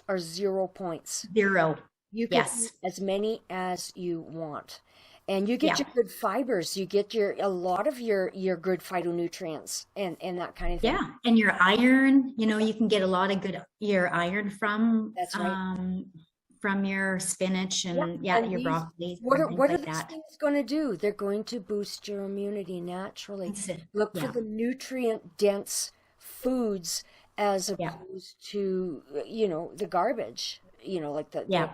are 0 points. Zero. You can eat as many as you want. And you get your good fibers, you get a lot of your good phytonutrients and that kind of thing. Yeah. And your iron, you can get a lot of your iron from from your spinach and your broccoli. What are these things going to do? They're going to boost your immunity naturally. Look for the nutrient dense foods as opposed to, the garbage, like the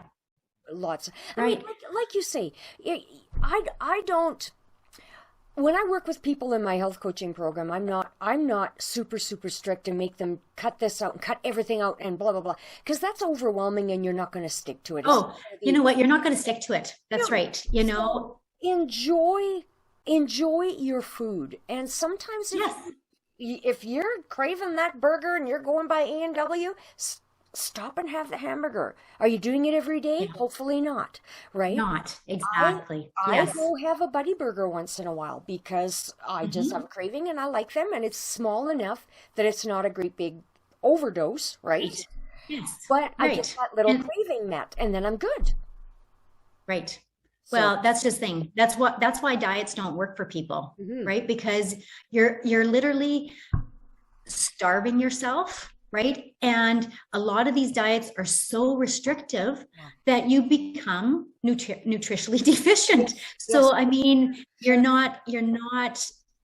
lots. I mean, like you say, I don't, when I work with people in my health coaching program, I'm not super strict and make them cut this out and cut everything out and blah, blah, blah. Because that's overwhelming and you're not going to stick to it. You know what? You're not going to stick to it. That's right. So enjoy your food. And sometimes if you're craving that burger and you're going by A&W, stop and have the hamburger. Are you doing it every day? Hopefully not, right? Not exactly. I go have a Buddy Burger once in a while because I just have a craving and I like them, and it's small enough that it's not a great big overdose, right? Yes. But I get that little craving met, and then I'm good. Right. Well, that's just thing. That's why diets don't work for people, right? Because you're literally starving yourself. Right. And a lot of these diets are so restrictive that you become nutritionally deficient. So, I mean, you're not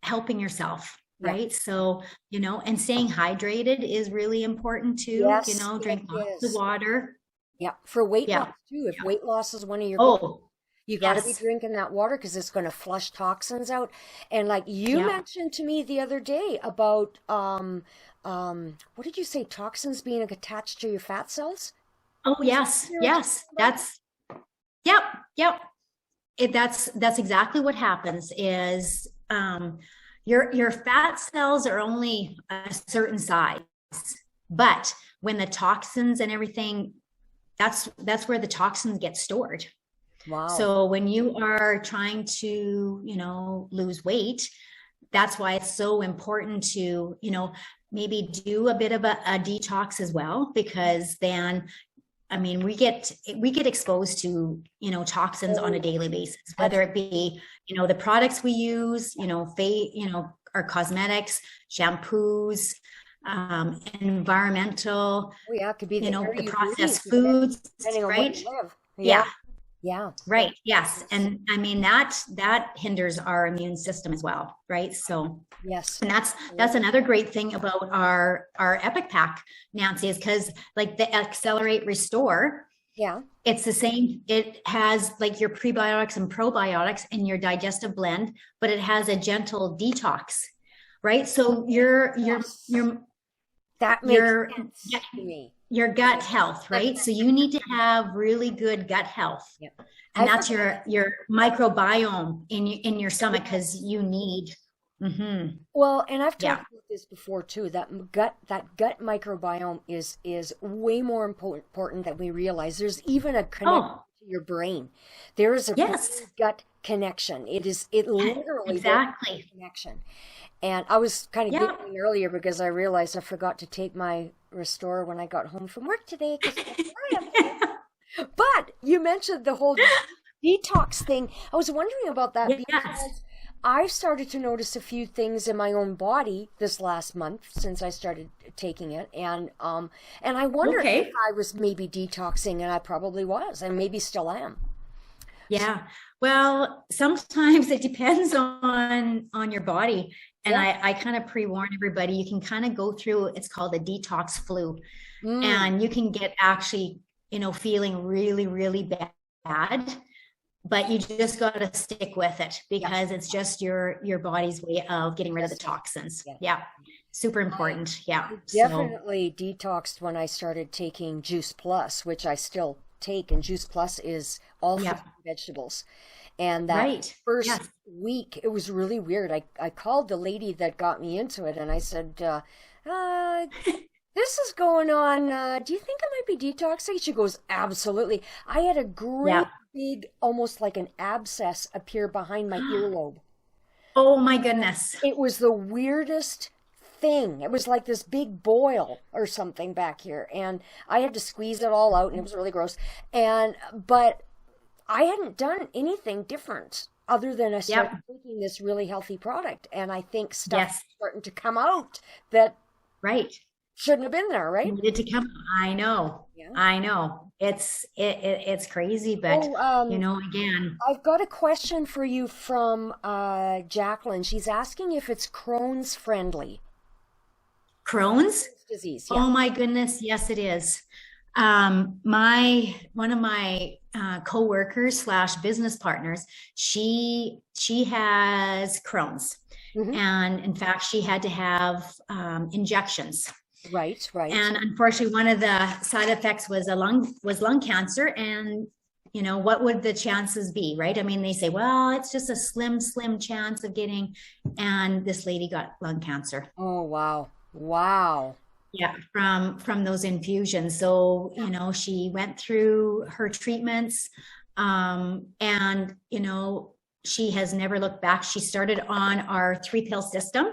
helping yourself. Right. So, and staying hydrated is really important too. Drink lots of water. Yeah. For weight loss too. If weight loss is one of your goals, you got to be drinking that water because it's going to flush toxins out. And like you mentioned to me the other day about, what did you say? Toxins being attached to your fat cells? Oh, yes. That's, that's exactly what happens is, your fat cells are only a certain size, but when the toxins and everything, that's where the toxins get stored. Wow. So when you are trying to, lose weight, that's why it's so important to, maybe do a bit of a detox as well, because then, I mean, we get exposed to, toxins on a daily basis, whether it be, the products we use, our cosmetics, shampoos, environmental, it could be the processed foods, right? Yeah. Right. Yes. And I mean, that hinders our immune system as well. Right. So, yes. And that's another great thing about our Epic Pack, Nancy, is because like the Accelerate Restore, it's the same. It has like your prebiotics and probiotics in your digestive blend, but it has a gentle detox. Right. So that makes sense to me. Your gut health, right? So you need to have really good gut health. And that's your microbiome in your stomach, because you need. Well, and I've talked about this before too, that gut microbiome is way more important than we realize. There's even a connection to your brain. There is a gut connection. It literally exactly a connection. And I was kind of giggling earlier because I realized I forgot to take my Restore when I got home from work today. But you mentioned the whole detox thing. I was wondering about that because I've started to notice a few things in my own body this last month since I started taking it, and I wondered if I was maybe detoxing, and I probably was, and maybe still am. Yeah. Well, sometimes it depends on your body. And I kind of pre-warn everybody, you can kind of go through, it's called a detox flu. And you can get actually, feeling really, really bad, but you just got to stick with it because it's just your body's way of getting rid of the toxins. Yeah. Super important. Yeah. I definitely detoxed when I started taking Juice Plus, which I still take, and Juice Plus is all fruits and vegetables. And that first week, it was really weird. I called the lady that got me into it, and I said, this is going on. Do you think I might be detoxing? She goes, absolutely. I had a great big, almost like an abscess appear behind my earlobe. Oh my goodness. It was the weirdest thing. It was like this big boil or something back here. And I had to squeeze it all out, and it was really gross. But I hadn't done anything different other than I started taking this really healthy product. And I think stuff's starting to come out that shouldn't have been there, right? Needed to come. I know. Yeah. I know. It's crazy, but you know, again. I've got a question for you from Jacqueline. She's asking if it's Crohn's friendly. Crohn's disease. Yeah. Oh my goodness, yes, it is. One of my co-workers / business partners, she has Crohn's, and in fact, she had to have injections. Right. And unfortunately, one of the side effects was lung cancer. And you know, what would the chances be, right? I mean, they say, well, it's just a slim chance of getting, and this lady got lung cancer. Oh, wow. Yeah, from those infusions. So, you know, she went through her treatments, and, you know, she has never looked back. She started on our 3-pill system.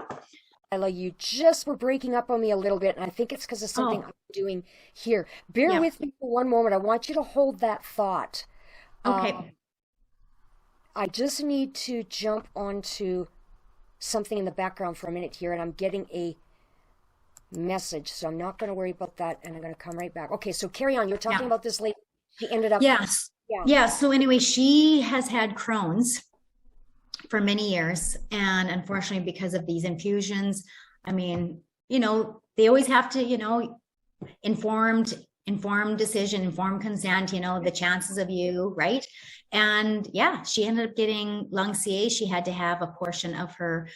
Lila, you just were breaking up on me a little bit, and I think it's because of something I'm doing here. Bear with me for one moment. I want you to hold that thought. Okay. I just need to jump onto something in the background for a minute here, and I'm getting a message, so I'm not going to worry about that, and I'm going to come right back. Okay, so carry on. You're talking about this lady. She ended up. Yes. Yeah. So anyway, she has had Crohn's for many years, and unfortunately, because of these infusions, I mean, you know, they always have to, you know, informed decision, informed consent, you know, the chances of you, right? And yeah, she ended up getting lung CA. She had to have a portion of her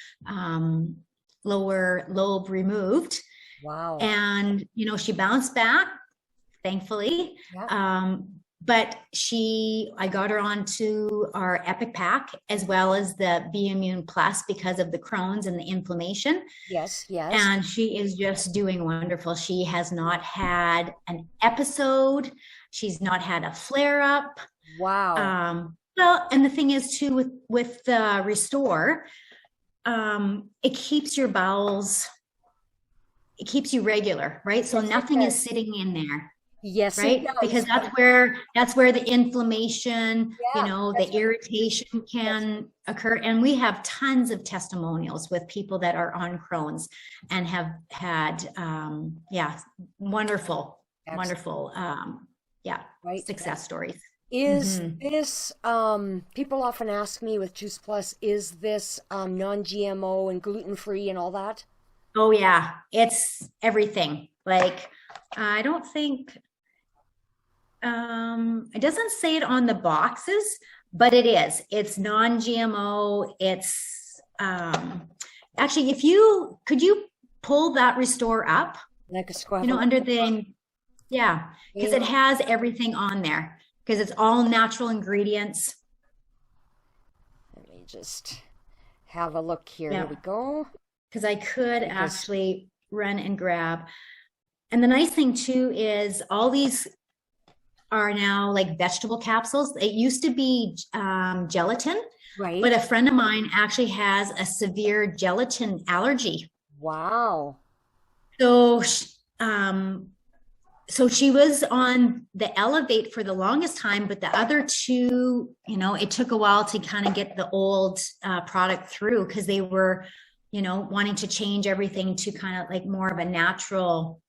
lower lobe removed. Wow. And, you know, she bounced back, thankfully. Yeah. But I got her onto our Epic Pack as well as the Be Immune Plus because of the Crohn's and the inflammation. Yes. And she is just doing wonderful. She has not had an episode. She's not had a flare up. Wow. Well, and the thing is too, with the Restore, it keeps your bowels, it keeps you regular, right? So nothing is sitting in there. Yes, right. Because that's where the inflammation, you know, the irritation can occur. And we have tons of testimonials with people that are on Crohn's and have had, wonderful, success stories. Is this, people often ask me with Juice Plus, is this non-GMO and gluten-free and all that? Oh yeah, it's everything. Like, I don't think, it doesn't say it on the boxes, but it is. It's non-GMO. It's, actually, could you pull that Restore up? You know, under the, because it has everything on there, because it's all natural ingredients. Let me just have a look here. Here we go. Because I could actually run and grab. And the nice thing too is all these are now like vegetable capsules. It used to be gelatin, right? But a friend of mine actually has a severe gelatin allergy. Wow. So, so she was on the Elevate for the longest time, but the other two, you know, it took a while to kind of get the old product through because they were, you know, wanting to change everything to kind of like more of a natural.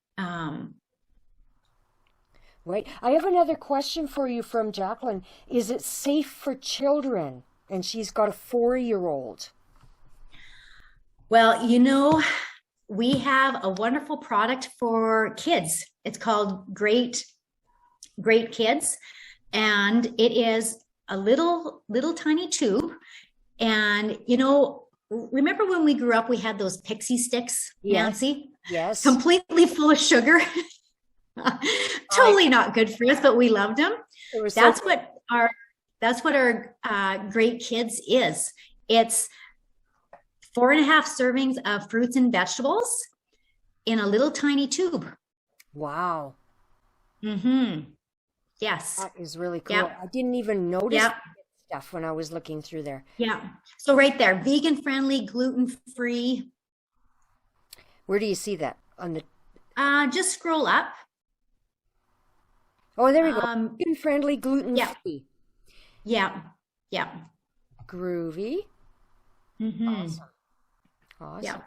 Right. I have another question for you from Jacqueline. Is it safe for children? And she's got a 4-year-old. Well, you know, we have a wonderful product for kids. It's called Great Kids. And it is a little tiny tube. And, you know, remember when we grew up, we had those pixie sticks, Nancy? Yes. Completely full of sugar. Totally not good for us, but we loved them. It was so That's what our great kids is. It's 4.5 servings of fruits and vegetables in a little tiny tube. wow. Mm-hmm. Yes. That is really cool. Yep. I didn't even notice Yep. stuff when I was looking through there. Yeah. So right there, vegan friendly, gluten free. Where do you see that on the? Just scroll up. Oh, there we go. Um, Gluten friendly, gluten yeah. free. Yeah. Yeah. Groovy. Mm-hmm. Awesome. Awesome. Yeah.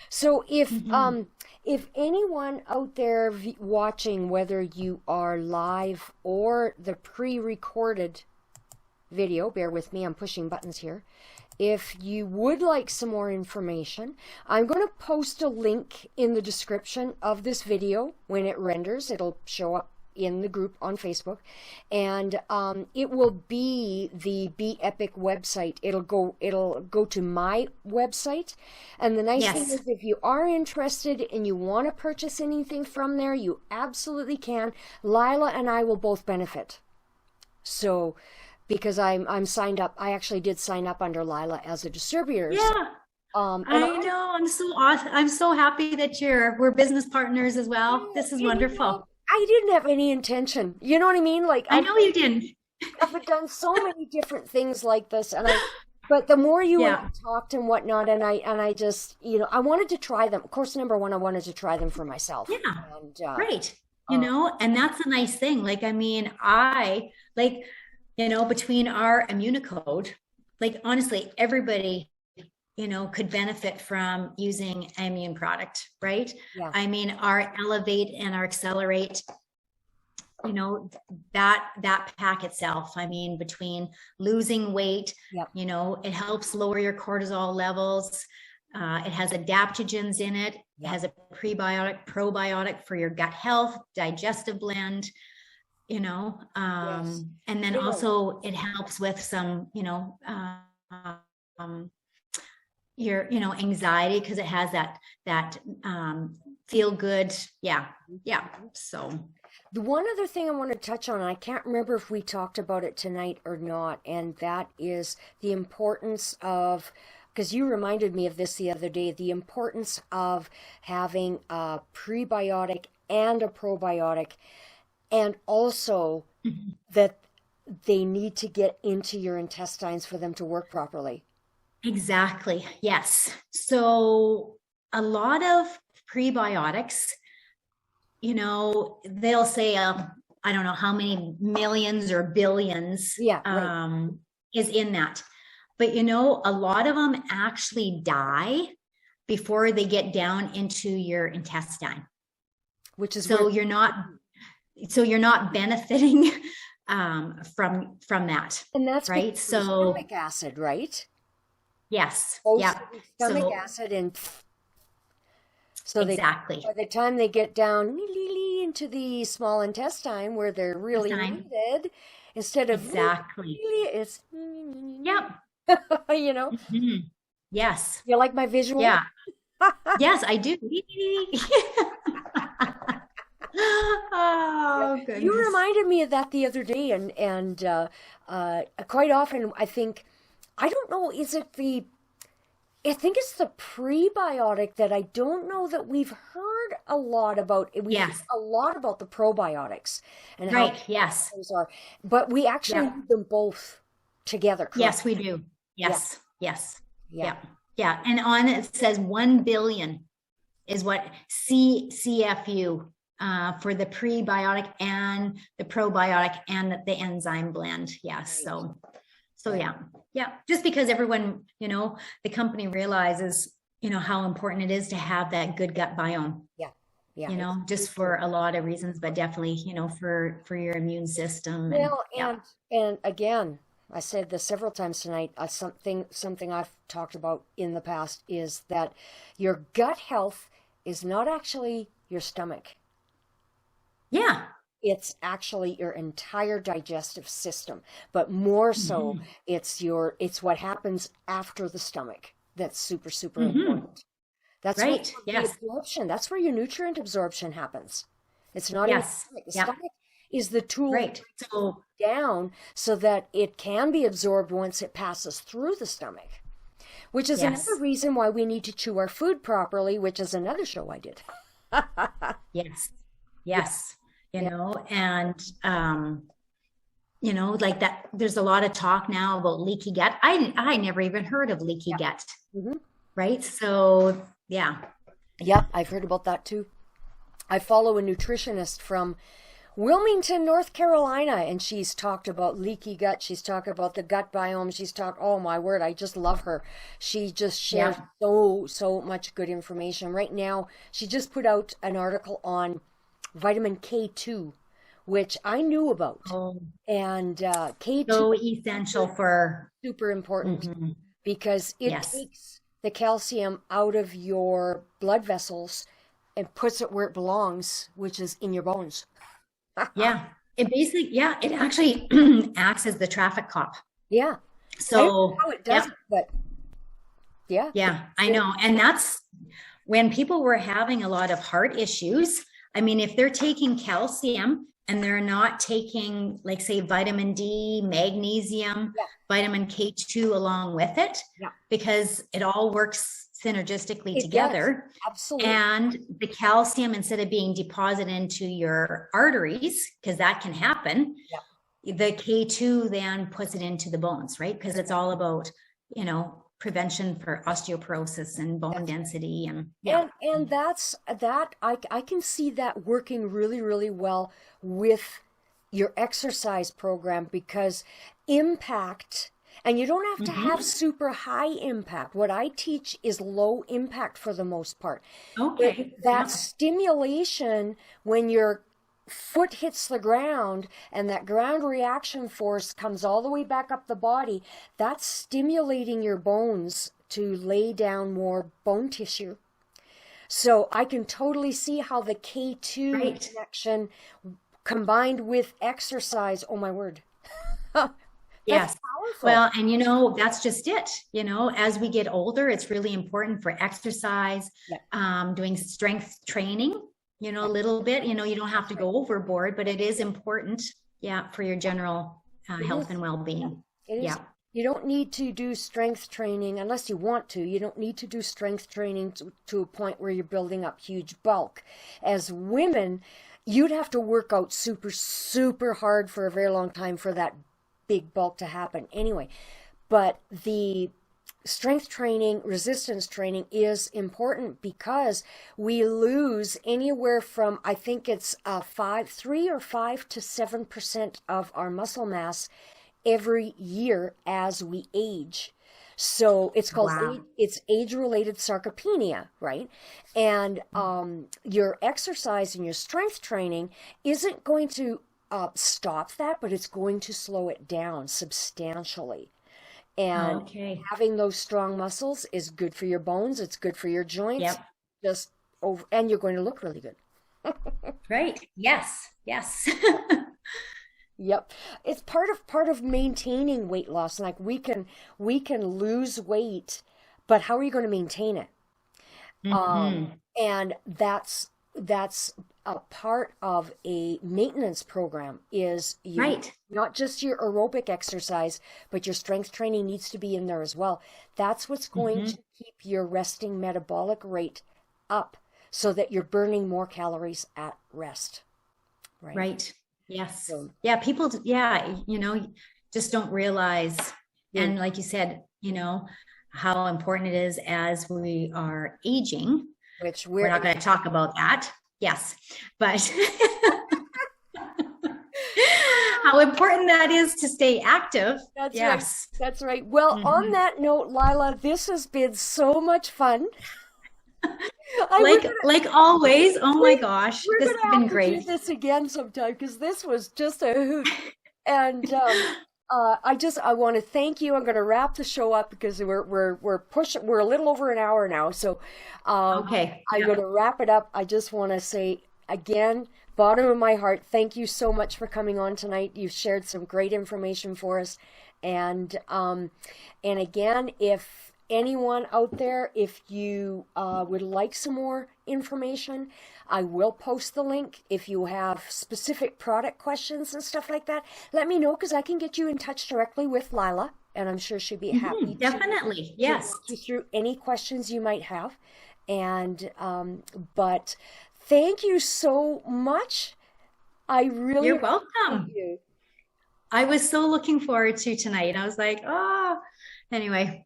So Mm-hmm. if anyone out there watching, whether you are live or the pre-recorded video, bear with me, I'm pushing buttons here. If you would like some more information, I'm going to post a link in the description of this video. When it renders, it'll show up in the group on Facebook, and it will be the Be Epic website. It'll go to my website, and the nice thing Yes. is, if you are interested and you want to purchase anything from there, you absolutely can. Lila and I will both benefit. So, because I'm signed up, I actually did sign up under Lila as a distributor. So, Yeah. and I know. I'm so awesome. I'm so happy that we're business partners as well. This is you wonderful. know, I didn't have any intention. You know what I mean? Like I know you didn't. I've done so many different things like this, but the more you and Yeah. I talked and whatnot, and I just, I wanted to try them. Of course, number one, I wanted to try them for myself. Yeah. And Right. uh, And that's a nice thing. Like, I mean, I like, between our immunocode, like honestly, everybody, could benefit from using an immune product, right? yeah, I mean, our Elevate and our Accelerate, that pack itself, I mean, between losing weight, yeah, it helps lower your cortisol levels. It has adaptogens in it. It yeah. has a prebiotic, probiotic for your gut health, digestive blend, Yes. and then Yeah. also it helps with some, your, anxiety, because it has that feel good. Yeah. Yeah. So The one other thing I want to touch on, and I can't remember if we talked about it tonight or not, and that is the importance of, because you reminded me of this the other day, the importance of having a prebiotic and a probiotic, and also Mhm. that they need to get into your intestines for them to work properly. Exactly. Yes. So a lot of prebiotics, they'll say, I don't know how many millions or billions Yeah, right. is in that. But, a lot of them actually die before they get down into your intestine. Which is So where, you're not benefiting from that, and that's right? because of So stomach acid, right? yes, Both yeah. stomach So acid, and so they, exactly. by the time they get down into the small intestine where they're really Time. needed, instead of Exactly. it's Yep. you know, Mhm. Yes. you like my visual? Yeah. Yes, I do. Oh, You goodness. reminded me of that the other day, and quite often I think, I don't know, is it the, I think it's the prebiotic that I don't know that we've heard a lot about. We've heard Yes. a lot about the probiotics and how Right. Yes. those are, but we actually Yeah. need them both together, correct? Yes, we do. Yeah, Yes. Yes. yeah. Yeah. Yeah. And on it says 1 billion is what CFU for the prebiotic and the probiotic and the enzyme blend. Yes. Right. So Right. yeah. Yeah. Just because everyone, the company realizes, how important it is to have that good gut biome, Yeah. Yeah. just for a lot of reasons, but definitely, for your immune system. And Well, yeah. and again, I said this several times tonight. Something I've talked about in the past is that your gut health is not actually your stomach. Yeah. It's actually your entire digestive system, but more so, Mhm. it's what happens after the stomach that's super, super Mhm. important. That's where Right. the Yes. absorption, that's where your nutrient absorption happens. It's not in the Yes. stomach. The Yeah. stomach is the tool that Right. breaks food So down so that it can be absorbed once it passes through the stomach, which is another yes. reason why we need to chew our food properly, which is another show I did. Yes. Yeah, Yes. You yeah, know, and like that, there's a lot of talk now about leaky gut. I never even heard of leaky yeah. gut, Hmm. right? So yeah. Yep, I've heard about that too. I follow a nutritionist from Wilmington, North Carolina, and she's talked about leaky gut. She's talked about the gut biome. She's talked, oh my word, I just love her. She just shares Yeah. so much good information. Right now, she just put out an article on vitamin K2, which I knew about. Oh, And K2 so essential for, is super important mhm. because it Yes. takes the calcium out of your blood vessels and puts it where it belongs, which is in your bones. Yeah. It basically, yeah, it actually acts as the traffic cop. Yeah. I don't know So, how it does yep. it, but yeah, Yeah, I it, know. And that's when people were having a lot of heart issues. I mean, if they're taking calcium and they're not taking, like, say, vitamin D, magnesium, yeah, vitamin K2 along with it, yeah, because it all works synergistically it does. together. Absolutely. And the calcium, instead of being deposited into your arteries, because that can happen, Yeah. the K2 then puts it into the bones, right? Because it's all about, prevention for osteoporosis and bone That's density. And yeah. and that's that I can see that working really well with your exercise program because impact, and you don't have to have Hmm. super high impact. What I teach is low impact for the most part. Okay. That Yeah. stimulation when your foot hits the ground and that ground reaction force comes all the way back up the body, that's stimulating your bones to lay down more bone tissue. So I can totally see how the K2 Right. connection combined with exercise, oh my word, that's Yes. powerful. Well, and that's just it. As we get older, it's really important for exercise, Yeah, doing strength training, a yeah, little bit. You don't have that's to right. go overboard, but it is important, yeah, for your general It health is. and well-being. It is. Yeah. You don't need to do strength training unless you want to. You don't need to do strength training to a point where you're building up huge bulk. As women, you'd have to work out super hard for a very long time for that big bulk to happen anyway. But the strength training, resistance training is important because we lose anywhere from, I think it's 3 or 5 to 7% of our muscle mass every year as we age. So it's called Wow. it's age-related sarcopenia, right? And your exercise and your strength training isn't going to stop that, but it's going to slow it down substantially. And Okay. having those strong muscles is good for your bones. It's good for your joints. Yep. Just over, and you're going to look really good. Right. Yes. Yes. Yep. It's part of maintaining weight loss. Like we can lose weight, but how are you going to maintain it? Hmm. And that's a part of a maintenance program is you Right. not just your aerobic exercise, but your strength training needs to be in there as well. That's what's going Hmm. to keep your resting metabolic rate up so that you're burning more calories at rest, right? Right. Yes. So Yeah. People, yeah, just don't realize. you're And like you said, how important it is as we are aging. which We're we're not going to talk about that. Yes. But how important that is to stay active. That's right. Yes. That's right. Well, on Hmm. that note, Lila, this has been so much fun. I we're Like always. Oh my gosh. we're This gonna has have been to do great. this again sometime because this was just a hoot. And I want to thank you. I'm going to wrap the show up because we're pushing. We're a little over an hour now, so Okay. I'm going Yeah. to wrap it up. I just want to say again, bottom of my heart, thank you so much for coming on tonight. You've shared some great information for us, and again, if anyone out there, if you would like some more information. I will post the link. If you have specific product questions and stuff like that, let me know, because I can get you in touch directly with Lila, and I'm sure she'd be happy definitely. Yes. to walk you through any questions you might have. And but thank you so much. I really You're welcome. appreciate you. I was so looking forward to tonight. I was like, oh, anyway.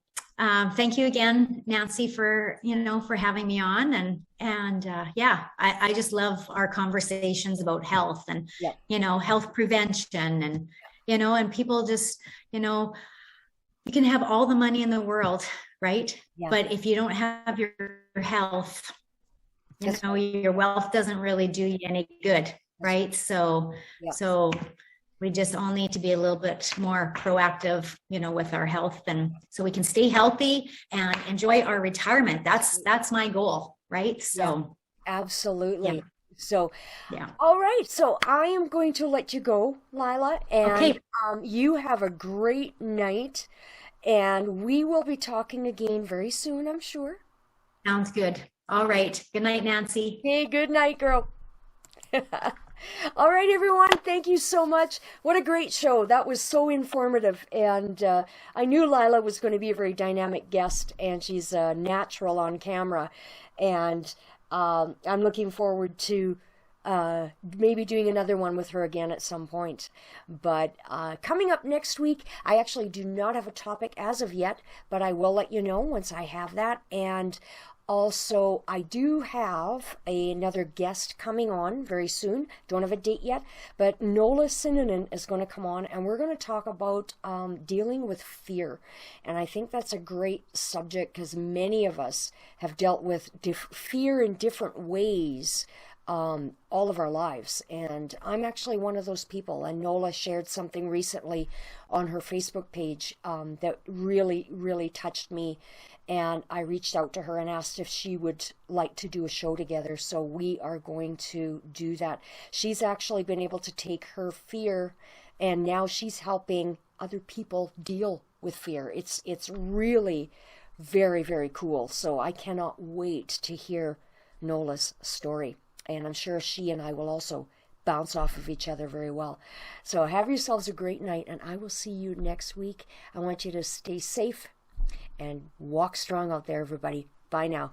Thank you again, Nancy, for for having me on, and yeah, I just love our conversations about health and health prevention, and and people just you can have all the money in the world, right? Yeah. But if you don't have your health, your wealth doesn't really do you any good, right? So we just all need to be a little bit more proactive, with our health, and so we can stay healthy and enjoy our retirement. That's my goal, right? So absolutely. Yeah. So all right, so I am going to let you go, Lila, and you have a great night, and we will be talking again very soon, I'm sure. Sounds good. All right. Good night, Nancy. Hey, good night, girl. All right, everyone. Thank you so much. What a great show. That was so informative. And I knew Lila was going to be a very dynamic guest, and she's natural on camera. And I'm looking forward to maybe doing another one with her again at some point. But coming up next week, I actually do not have a topic as of yet, but I will let you know once I have that. And also, I do have another guest coming on very soon. Don't have a date yet, but Nola Sinanen is going to come on, and we're going to talk about dealing with fear. And I think that's a great subject, because many of us have dealt with fear in different ways all of our lives. And I'm actually one of those people. And Nola shared something recently on her Facebook page that really, really touched me. And I reached out to her and asked if she would like to do a show together. So we are going to do that. She's actually been able to take her fear, and now she's helping other people deal with fear. It's really very, very cool. So I cannot wait to hear Nola's story. And I'm sure she and I will also bounce off of each other very well. So have yourselves a great night, and I will see you next week. I want you to stay safe and walk strong out there, everybody. Bye now.